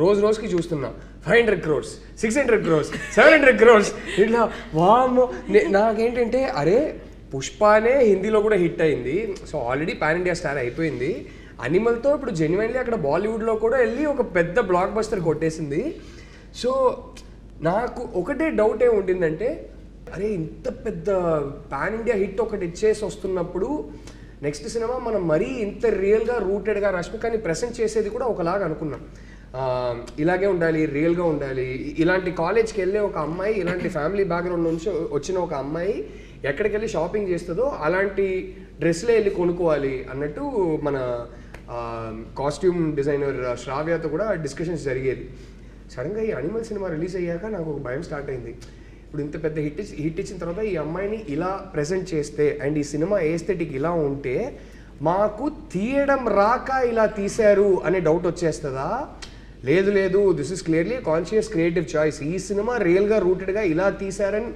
రోజుకి చూస్తున్నా 500 crores, 600 crores, 700 crores ఇట్లా. వామ్మో, నాకేంటంటే అరే పుష్పనే హిందీలో కూడా హిట్ అయింది, so already pan India star అయిపోయింది. అనిమల్తో ఇప్పుడు జెన్యున్లీ అక్కడ బాలీవుడ్లో కూడా వెళ్ళి ఒక పెద్ద బ్లాక్ బస్టర్ కొట్టేసింది. సో నాకు ఒకటే డౌట్ ఏమి ఉండిందంటే, అరే ఇంత పెద్ద పాన్ ఇండియా హిట్ ఒకటి ఇచ్చేసి వస్తున్నప్పుడు నెక్స్ట్ సినిమా మనం మరీ ఇంత రియల్గా రూటెడ్గా రష్మికని ప్రెజెంట్ చేసేది కూడా ఒకలాగా అనుకున్నాం. ఇలాగే ఉండాలి, రియల్గా ఉండాలి. ఇలాంటి కాలేజ్కి వెళ్ళే ఒక అమ్మాయి, ఇలాంటి ఫ్యామిలీ బ్యాక్గ్రౌండ్ నుంచి వచ్చిన ఒక అమ్మాయి ఎక్కడికి వెళ్ళి షాపింగ్ చేస్తుందో అలాంటి డ్రెస్లే వెళ్ళి కొనుక్కోవాలి అన్నట్టు మన కాస్ట్యూమ్ డిజైనర్ శ్రావ్యతో కూడా డిస్కషన్స్ జరిగేది. సడన్గా ఈ అనిమల్ సినిమా రిలీజ్ అయ్యాక నాకు ఒక భయం స్టార్ట్ అయింది. ఇప్పుడు ఇంత పెద్ద హిట్ ఇచ్చిన తర్వాత ఈ అమ్మాయిని ఇలా ప్రెజెంట్ చేస్తే అండ్ ఈ సినిమా ఏస్థెటిక్ ఇలా ఉంటే మాకు తీయడం రాక ఇలా తీశారు అనే డౌట్ వచ్చేస్తుందా? లేదు, this is clearly conscious creative choice. ఈ సినిమా రియల్గా రూటెడ్గా ఇలా తీశారని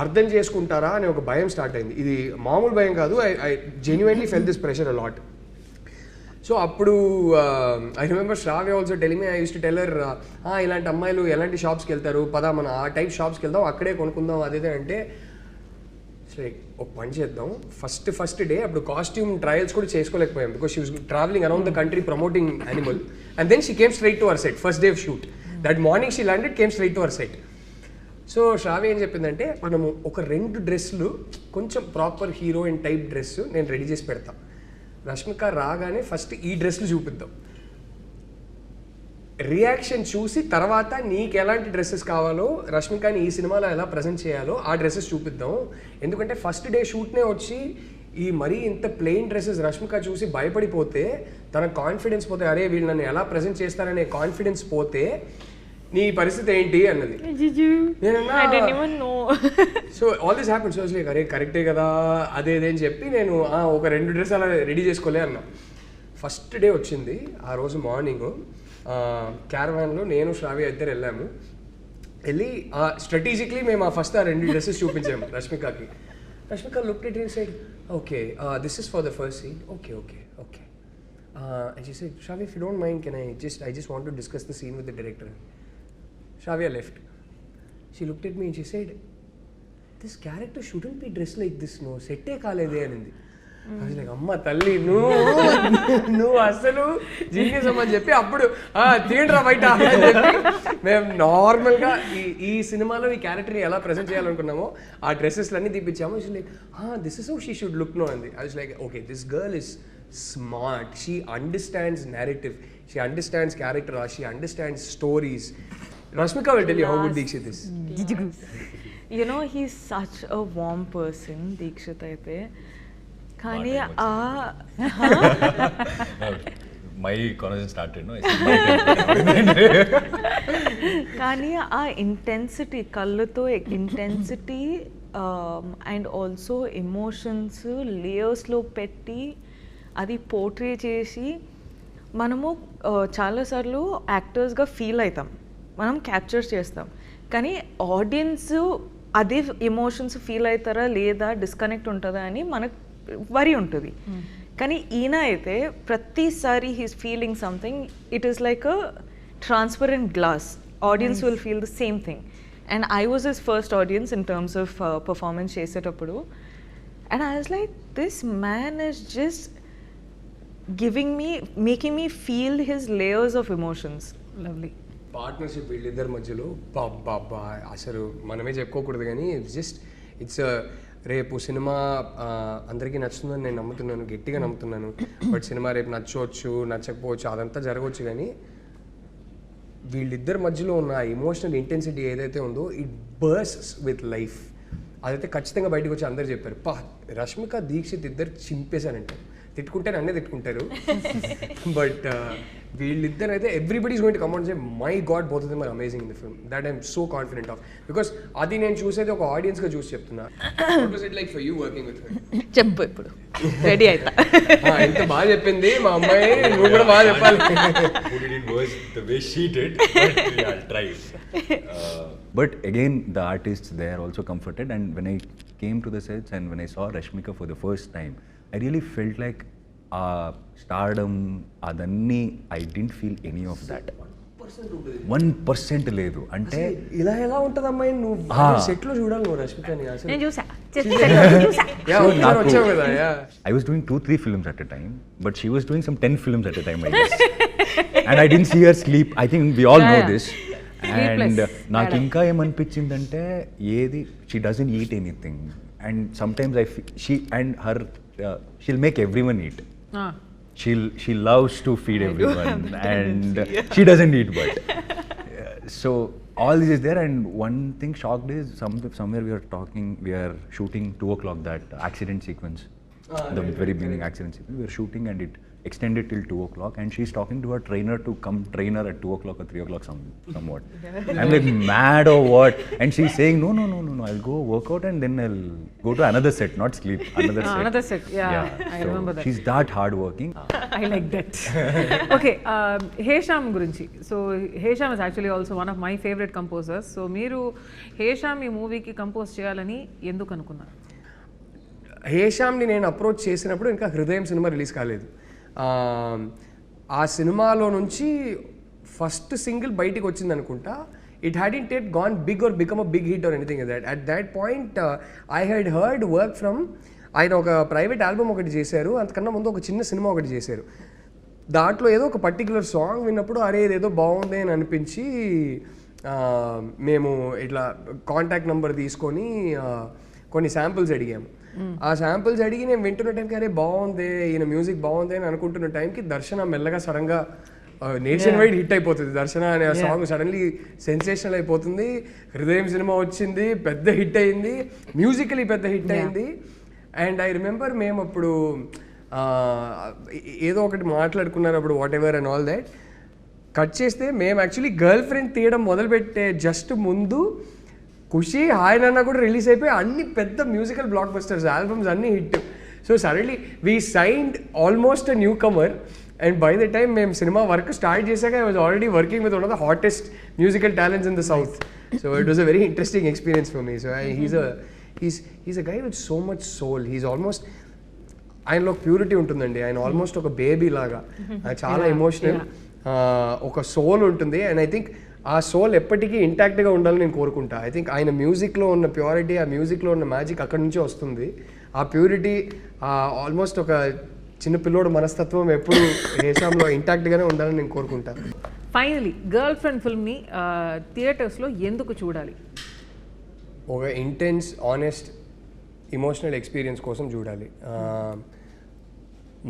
అర్థం చేసుకుంటారా అనే ఒక భయం స్టార్ట్ అయింది. ఇది మామూలు భయం కాదు. I genuinely felt this pressure a lot. So అప్పుడు I remember Shravya also telling me, I used to tell her, ఇలాంటి అమ్మాయిలు ఎలాంటి షాప్స్కి వెళ్తారు, పదా మన ఆ టైప్ షాప్స్కి వెళ్దాం, అక్కడే కొనుక్కుందాం అదేదే అంటే, లైక్ ఒక పని చేద్దాం. ఫస్ట్ డే అప్పుడు కాస్ట్యూమ్ ట్రయల్స్ కూడా చేసుకోలేకపోయాం because she was travelling around the country promoting Animal. And then she came straight to our set first day of shoot. That morning she landed, came straight to our set. So Shravya ఏం చెప్పిందంటే, మనము ఒక 2 డ్రెస్సులు కొంచెం proper heroine type dress నేను ready చేసి పెడతా, రష్మిక రాగానే ఫస్ట్ ఈ డ్రెస్లు చూపిద్దాం, రియాక్షన్ చూసి తర్వాత నీకు ఎలాంటి డ్రెస్సెస్ కావాలో, రష్మికని ఈ సినిమాలో ఎలా ప్రజెంట్ చేయాలో ఆ డ్రెస్సెస్ చూపిద్దాం. ఎందుకంటే ఫస్ట్ డే షూట్నే వచ్చి ఈ మరీ ఇంత ప్లెయిన్ డ్రెస్సెస్ రష్మిక చూసి భయపడిపోతే, తన కాన్ఫిడెన్స్ పోతే, అరే వీళ్ళు నన్ను ఎలా ప్రజెంట్ చేస్తారనే కాన్ఫిడెన్స్ పోతే నీ పరిస్థితి ఏంటి అన్నది. So all this happens. So like అరే కరెక్టే కదా అదే అని చెప్పి నేను ఒక 2 డ్రెస్ అలా రెడీ చేసుకోలే అన్నా. ఫస్ట్ డే వచ్చింది. ఆ రోజు మార్నింగ్ క్యారవాన్లో నేను శ్రావ్య ఇద్దరు వెళ్ళాము. వెళ్ళి స్ట్రాటజిక్లీ మేము ఫస్ట్ ఆ 2 డ్రెస్సెస్ చూపించాము రష్మికకి. Rashmika looked at it side, okay this is for the first scene, okay. And she said, Shravya, if you don't mind, I just want to discuss the scene with the director. Shravya left. She looked at me and she said, this character shouldn't be dressed like this, no. Sette kaalede anindi. I was like, amma talli, నువ్వు అసలు genius అమ్మని చెప్పి అప్పుడు theatre బయట అని చెప్పి మేము నార్మల్గా ఈ సినిమాలో ఈ క్యారెక్టర్ని ఎలా ప్రజెంట్ చేయాలనుకున్నామో ఆ డ్రెస్సెస్లు అన్నీ తీపిచ్చాము. It's like this is how she should look no అంది. I was like, okay, this girl is smart, she understands narrative, she understands character arc, she understands stories. Rashmika will tell you how good Dheekshith is. You know, he's such a warm person, Dheekshith aithe. Kani my conversation started, no? Kani intensity, kalluto intensity and also emotions layers lo petti అది portray చేసి మనము చాలాసార్లు యాక్టర్స్గా feel అవుతాం, మనం capture చేస్తాం. కానీ audience అదే emotions feel అవుతారా లేదా, డిస్కనెక్ట్ ఉంటుందా అని మనకు వరి ఉంటుంది. కానీ ఈయన అయితే ప్రతిసారి he's feeling something, it is like a transparent glass, audience will feel the same thing. And I was his first audience in terms of performance చేసేటప్పుడు. And I was like, this man is just making me feel his layers of emotions. Lovely. Partnership వీళ్ళిద్దరి మధ్యలో బాబా అసలు మనమే చెప్పుకోకూడదు కానీ it's రేపు cinema అందరికీ నచ్చుతుందని నేను నమ్ముతున్నాను, గట్టిగా నమ్ముతున్నాను. బట్ సినిమా రేపు నచ్చవచ్చు నచ్చకపోవచ్చు అదంతా జరగవచ్చు, కానీ వీళ్ళిద్దరి మధ్యలో ఉన్న ఎమోషనల్ ఇంటెన్సిటీ ఏదైతే ఉందో ఇట్ బర్స్ట్స్ విత్ లైఫ్. అదైతే ఖచ్చితంగా బయటకు వచ్చి అందరు చెప్పారు, రష్మిక దీక్షిత్ ఇద్దరు చింపేశానంటే. తిట్టుకుంటే నన్నే తిట్టుకుంటారు, బట్ వీళ్ళిద్దరు అయితే everybody is going to come and say my God both of them are amazing in the film. That I'm so confident of, because అది నేను చూసేది ఒక ఆడియన్స్గా చూసి చెప్తున్నా. What was it like for you working with her? చెప్పు ఇప్పుడు ready అవుతా. ఎంత బాగా చెప్పింది మా అమ్మాయి, నువ్వు కూడా బాగా చెప్పాలి. But again, the artists, they are also comforted, and when I came to the sets and when I saw Rashmika for the first time, I really felt like stardom, adanni, I didn't feel any of that. 1% లేదు అంటే ఇలా ఎలా ఉంటుంది అమ్మాయి, నువ్వు set లో చూడాలి నువ్వు రష్మికని. నేను చూసా. I was doing 2-3 films at a time, but she was doing some 10 films at a time, I guess. And I didn't see her sleep. I think we all know this. And నాకు ఇంకా ఏమనిపించిందంటే ఏది, she doesn't eat anything, and sometimes I feel she'll make everyone eat. She loves to feed everyone and she doesn't eat, but so all this is there. And one thing shocked is somewhere we are shooting 2 o'clock, that accident sequence, the very beginning accident sequence, we are shooting and it extended till 2 o'clock, and she's talking to her trainer to come train her at 2 o'clock or 3 o'clock somewhat. I'm like, mad or what? And she's saying, no, I'll go work out and then I'll go to another set, not sleep, another set. Yeah, I remember that. She's that hard working. I like that. Okay, Hesham gurinchi. So Hesham is actually also one of my favorite composers. So meeru Hesham ee movie ki compose cheyalani enduku anukunnaru? హేషామ్ని నేను approach చేసినప్పుడు ఇంకా హృదయం cinema release కాలేదు. ఆ సినిమాలో నుంచి first single బయటికి వచ్చింది అనుకుంటా. It hadn't yet gone big or become a big hit or anything that. At that point I had heard work from, ఆయన ఒక ప్రైవేట్ ఆల్బమ్ ఒకటి చేశారు, అంతకన్నా ముందు ఒక చిన్న సినిమా ఒకటి చేశారు. దాంట్లో ఏదో ఒక పర్టికులర్ సాంగ్ విన్నప్పుడు అరే ఇదేదో బాగుంది అని అనిపించి మేము ఇట్లా కాంటాక్ట్ నెంబర్ తీసుకొని కొన్ని శాంపిల్స్ అడిగాము. ఆ శాంపిల్స్ అడిగి నేను వింటున్న టైంకి అరే బాగుంది, ఈయన మ్యూజిక్ బాగుంది అని అనుకుంటున్న టైంకి దర్శన మెల్లగా సడన్గా నేషన్ వైడ్ హిట్ అయిపోతుంది. దర్శన అనే ఆ సాంగ్ సడన్లీ సెన్సేషనల్ అయిపోతుంది. హృదయం సినిమా వచ్చింది, పెద్ద హిట్ అయింది, మ్యూజికలీ పెద్ద హిట్ అయింది. అండ్ ఐ రిమెంబర్ మేము అప్పుడు ఏదో ఒకటి మాట్లాడుకున్నారు అప్పుడు, what ever and all that. Cut చేస్తే మేము యాక్చువల్లీ గర్ల్ ఫ్రెండ్ తీయడం మొదలుపెట్టే జస్ట్ ముందు ఖుషి హాయ్ నాన్న కూడా రిలీజ్ అయిపోయి అన్ని పెద్ద మ్యూజికల్ బ్లాక్ బస్టర్స్ ఆల్బమ్స్ అన్నీ hit. So suddenly we signed almost a newcomer. And by the time మేము సినిమా వర్క్ స్టార్ట్ చేశాక I was already working with one of the hottest musical talents in the south. So it was a very interesting experience for me. So he's a guy with so much soul. He's almost, ఆయనలో purity ఉంటుందండి. ఆయన almost ఒక baby లాగా, చాలా emotional, ఒక soul ఉంటుంది. And I think ఆ soul ఎప్పటికీ ఇంటాక్ట్గా ఉండాలని నేను కోరుకుంటా. ఐ థింక్ ఆయన మ్యూజిక్లో ఉన్న ప్యూరిటీ, ఆ మ్యూజిక్లో ఉన్న మ్యాజిక్ అక్కడి నుంచే వస్తుంది. ఆ ప్యూరిటీ, ఆల్మోస్ట్ ఒక చిన్న పిల్లోడు మనస్తత్వం ఎప్పుడు హేషాంలో ఇంటాక్ట్గానే ఉండాలని నేను కోరుకుంటా. ఫైనలీ గర్ల్ ఫ్రెండ్ ఫిల్మ్ని థియేటర్స్లో ఎందుకు చూడాలి? ఒక ఇంటెన్స్, ఆనెస్ట్, ఇమోషనల్ ఎక్స్పీరియన్స్ కోసం చూడాలి.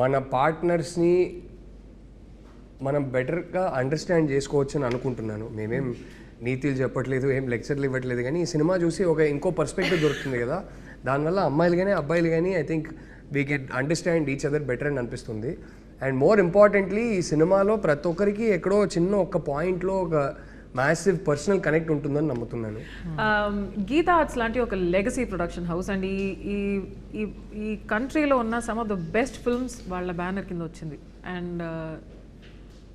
మన పార్ట్నర్స్ని మనం బెటర్గా అండర్స్టాండ్ చేసుకోవచ్చు అని అనుకుంటున్నాను. మేమేం నీతులు చెప్పట్లేదు, ఏం లెక్చర్లు ఇవ్వట్లేదు, కానీ ఈ సినిమా చూసి ఒక ఇంకో పర్స్పెక్టివ్ దొరుకుతుంది కదా. దానివల్ల అమ్మాయిలు కానీ అబ్బాయిలు కానీ I think we can understand each other better అని అనిపిస్తుంది. అండ్ మోర్ ఇంపార్టెంట్లీ ఈ సినిమాలో ప్రతి ఒక్కరికి ఎక్కడో చిన్న ఒక పాయింట్లో ఒక మ్యాసివ్ పర్సనల్ కనెక్ట్ ఉంటుందని నమ్ముతున్నాను. గీతా ఆర్ట్స్ లాంటి ఒక లెగసీ ప్రొడక్షన్ హౌస్ అండ్ ఈ కంట్రీలో ఉన్న some of the best films వాళ్ళ బ్యానర్ కింద వచ్చింది. అండ్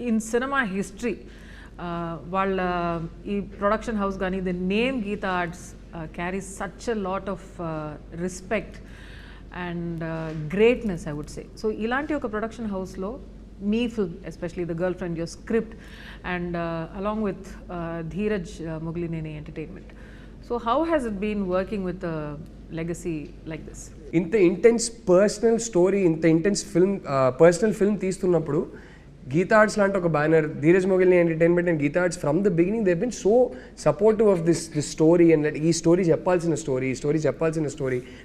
ఇన్ సినిమా హిస్టరీ వాళ్ళ ఈ ప్రొడక్షన్ హౌస్ కానీ the name Geetha Arts carries such a lot of respect and greatness I would say. So ఇలాంటి ఒక ప్రొడక్షన్ హౌస్లో మీ film, especially the girlfriend, your script and along with Dheeraj Mogilineni entertainment. So how has it been working with legacy like this? ఇంత intense personal story, ఇంత intense film, personal film తీస్తున్నప్పుడు గీతా ఆర్ట్స్ లాంటి ఒక banner, Dheeraj Mogilineni entertainment and Geetha Arts from the beginning they been so supportive of this story and ఈ story చెప్పాల్సిన story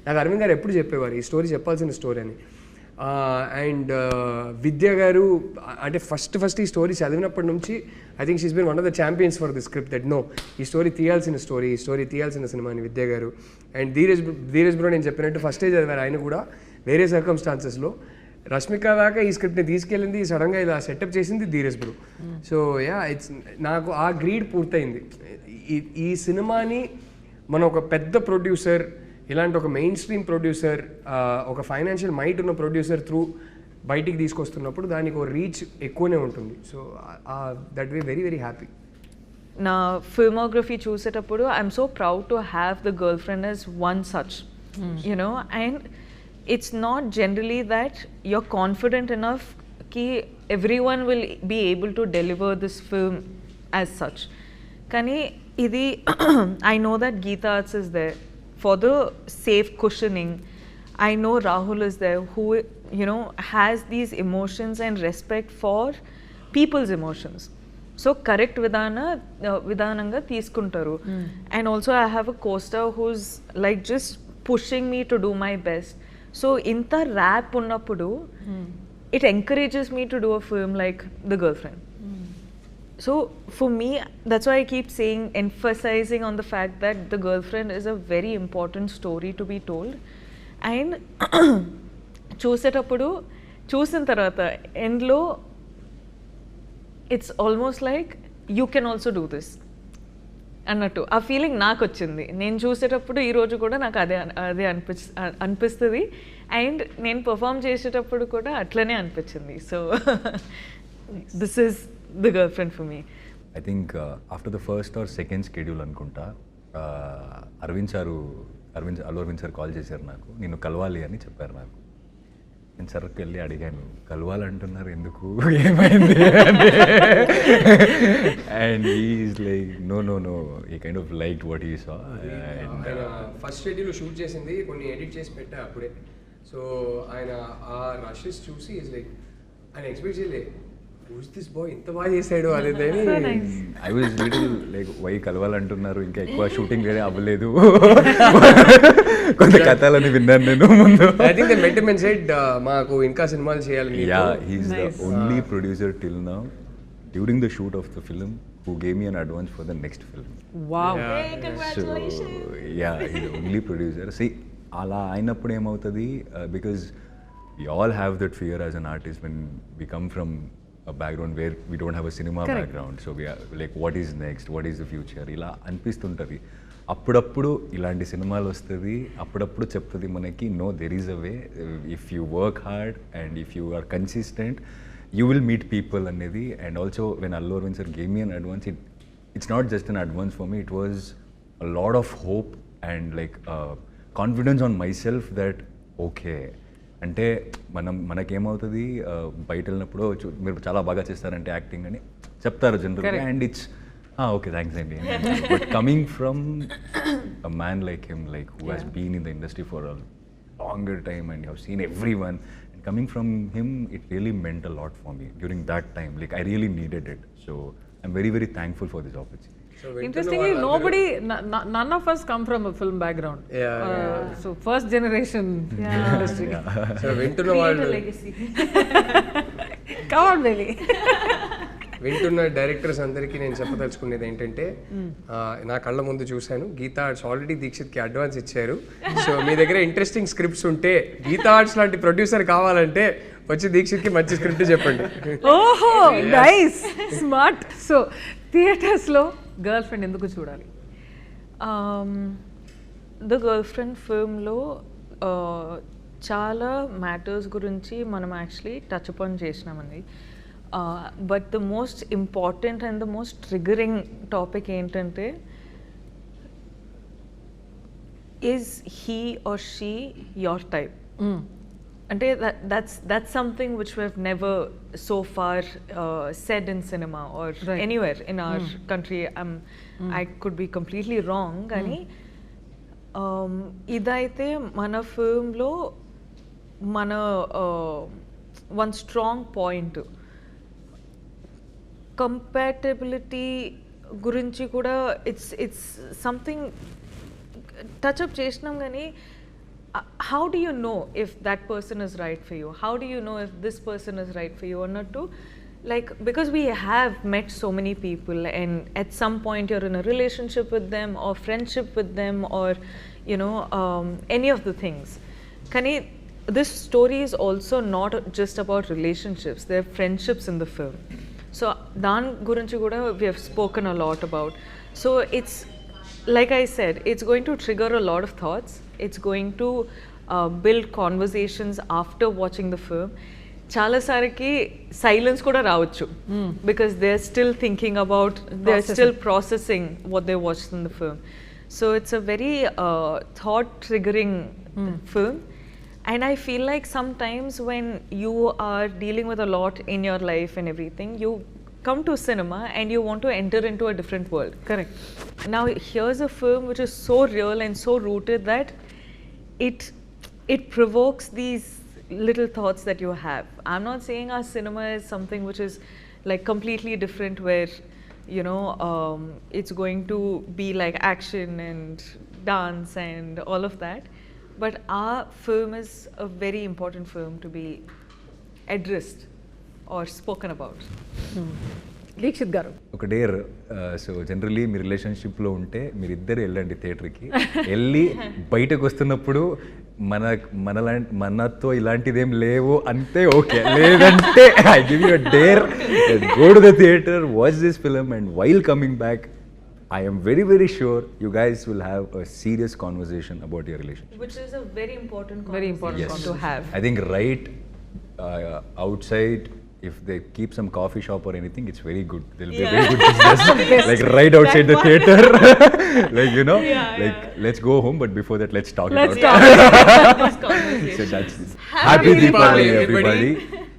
నాకు అరవింద్ గారు ఎప్పుడు చెప్పేవారు ఈ స్టోరీ చెప్పాల్సిన స్టోరీ అని. అండ్ విద్య గారు అంటే ఫస్ట్ ఈ స్టోరీ చదివినప్పటి నుంచి I think she's been one of the champions for the script that no ఈ స్టోరీ తీయాల్సిన సినిమా అని విద్య గారు. అండ్ ధీరజ్ బ్రో నేను చెప్పినట్టు ఫస్టే చదివారు ఆయన కూడా వేరే సర్కమ్స్టాన్సెస్లో. రష్మిక దాకా ఈ స్క్రిప్ట్ని తీసుకెళ్ళింది, సడన్గా ఇలా సెటప్ చేసింది Dheeraj bro. So yeah it's నాకు ఆ గ్రీడ్ పూర్తయింది. ఈ సినిమాని మనం ఒక పెద్ద ప్రొడ్యూసర్, ఇలాంటి ఒక మెయిన్ స్ట్రీమ్ ప్రొడ్యూసర్, ఒక ఫైనాన్షియల్ మైట్ ఉన్న ప్రొడ్యూసర్ త్రూ బయటికి తీసుకొస్తున్నప్పుడు దానికి ఒక రీచ్ ఎక్కువనే ఉంటుంది. So that way very very happy. నా ఫిల్మోగ్రఫీ చూసేటప్పుడు I'm so proud to have the girl friend as one such, you know, and it's not generally that you're confident enough ki everyone will be able to deliver this film as such. Kani idi I know that Geeta Arts is there for the safe cushioning. I know Rahul is there who, you know, has these emotions and respect for people's emotions. So correct vidananga తీసుకుంటారు. And also I have a co-star who's like just pushing me to do my best. So inta rap ఉన్నప్పుడు it encourages me to do a film like The Girlfriend. So for me, that's why I keep saying, emphasizing on the fact that The Girlfriend is a very important story to be told. And చూసేటప్పుడు చూసిన తర్వాత ఎండ్లో it's almost like you can also do this అన్నట్టు ఆ feeling నాకు వచ్చింది. నేను చూసేటప్పుడు ఈరోజు కూడా నాకు అదే అనిపిస్తుంది. అండ్ నేను పర్ఫామ్ చేసేటప్పుడు కూడా అట్లనే అనిపించింది. So this is the girlfriend for me. I think after the first or second schedule అనుకుంటా అల్లు అరవింద్ సార్ కాల్ చేశారు నాకు, నిన్ను కలవాలి అని చెప్పారు నాకు. నేను సర్కి వెళ్ళి అడిగాను, కలవాలంటున్నారు ఎందుకు, ఏమైంది అండ్ ఈజ్ లైక్ నో ఈ kind of like what he saw. First schedule shoot చేసింది, కొన్ని ఎడిట్ చేసి పెట్టా అప్పుడే. సో ఆయన ఆ రషెస్ చూసి ఈజ్ లైక్ ఆయన ఎక్స్పెక్ట్ చేయలే, who's this boy ఇంత బాగా చేశాడు అనేది. I was little like why కలవాలంటున్నారు, ఇంకా ఎక్కువ షూటింగ్ వేరే అవ్వలేదు, కొంత కథలని విన్నాను నేను ముందు. I think they met him and said మాకు ఇంకా సినిమాలు చేయాలి. Yeah he is the only producer till now during the shoot of the film who gave me an advance for the next film. Wow. Hey, congratulations. So yeah, he's the only producer. See, ala ainappudu em avutadi because we all have that fear as an artist when we come from a background where we don't have a cinema background. So we are like, what is next, what is the future, ila అనిపిస్తుంటది. అప్పుడప్పుడు ఇలాంటి సినిమాలు వస్తుంది, అప్పుడప్పుడు చెప్తుంది మనకి no there is a way, if you work hard and if you are consistent you will meet people అనేది. And also when Allu Aravind sir gave me an advance, it's not just an advance for me, it was a lot of hope and like confidence on myself that okay అంటే మనకేమవుతుంది బయట వెళ్ళినప్పుడు మీరు చాలా బాగా చేస్తారంటే acting అని చెప్తారు జనరల్గా, అండ్ ఇట్స్ ఓకే థ్యాంక్స్ అండి. But coming from a man like him, like who has been in the industry for a longer time and you have seen everyone, coming from him, it really meant a lot for me during that time. Like I really needed it. So I'm very, very thankful for this opportunity. So interestingly, none of us come from a film background. So first generation industry. So వింటున్న వాళ్ళు, come on baby. వింటున్న directors అందరికీ నేను చెప్పదలుచుకునేది ఏంటంటే, నా కళ్ళ ముందు చూశాను గీతా ఆర్ట్స్ ఆల్రెడీ దీక్షిత్కి అడ్వాన్స్ ఇచ్చారు. సో మీ దగ్గర ఇంట్రెస్టింగ్ స్క్రిప్ట్స్ ఉంటే, గీతా ఆర్ట్స్ లాంటి ప్రొడ్యూసర్ కావాలంటే వచ్చి దీక్షిత్కి మంచి స్క్రిప్ట్ చెప్పండి. ఓహో నైస్, స్మార్ట్. సో థియేటర్స్లో గర్ల్ ఫ్రెండ్ ఎందుకు చూడాలి? ద గర్ల్ ఫ్రెండ్ ఫిల్మ్లో చాలా మ్యాటర్స్ గురించి మనం యాక్చువల్లీ టచ్ అపాన్ చేసినామండి. But the most important and the most triggering topic ఏంటంటే, is he or she your type? అంటే that's something which we have never so far said in cinema or anywhere in our country. I could be completely wrong, కానీ ఇదైతే మన ఫిల్మ్లో మన one strong point. Compatibility గురించి కూడా it's something touch up చేసినాం కానీ how do you know if that person is right for you? How do you know if this person is right for you or not? To like, because we have met so many people and at some point you're in a relationship with them or friendship with them or you know any of the things. Kani, this story is also not just about relationships. There are friendships in the film. So dan gurinchi kuda we have spoken a lot about. So it's like I said, it's going to trigger a lot of thoughts. It's going to build conversations after watching the film. Chala sariki silence kuda raavachu because they're still thinking about, they're still processing what they watched in the film. So it's a very thought triggering film. And I feel like sometimes when you are dealing with a lot in your life and everything, you come to cinema and you want to enter into a different world. Correct. Now here's a film which is so real and so rooted that it provokes these little thoughts that you have. I'm not saying our cinema is something which is like completely different where you know it's going to be like action and dance and all of that, but our film is a very important film to be addressed or spoken about. Dixit గారు, ఒక dare so generally మీ రిలేషన్షిప్లో ఉంటే మీరిద్దరు వెళ్ళండి థియేటర్కి, వెళ్ళి బయటకు వస్తున్నప్పుడు మనతో ఇలాంటిదేం లేవు అంతే ఓకే, లేదంటే I give you a dare, go to the theatre, watch this film and while coming back I am very, very sure you guys will have a serious conversation about your relationship. Which is a very important Yes. to have. I think right outside, if they keep some coffee shop or anything, it's very good. There'll be a very good business. Like right outside the theater. Like, you know, like let's go home, but before that, let's talk about This conversation. So that's Happy Diwali, everybody.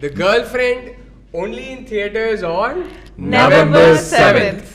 The Girlfriend only in theaters on November 7th.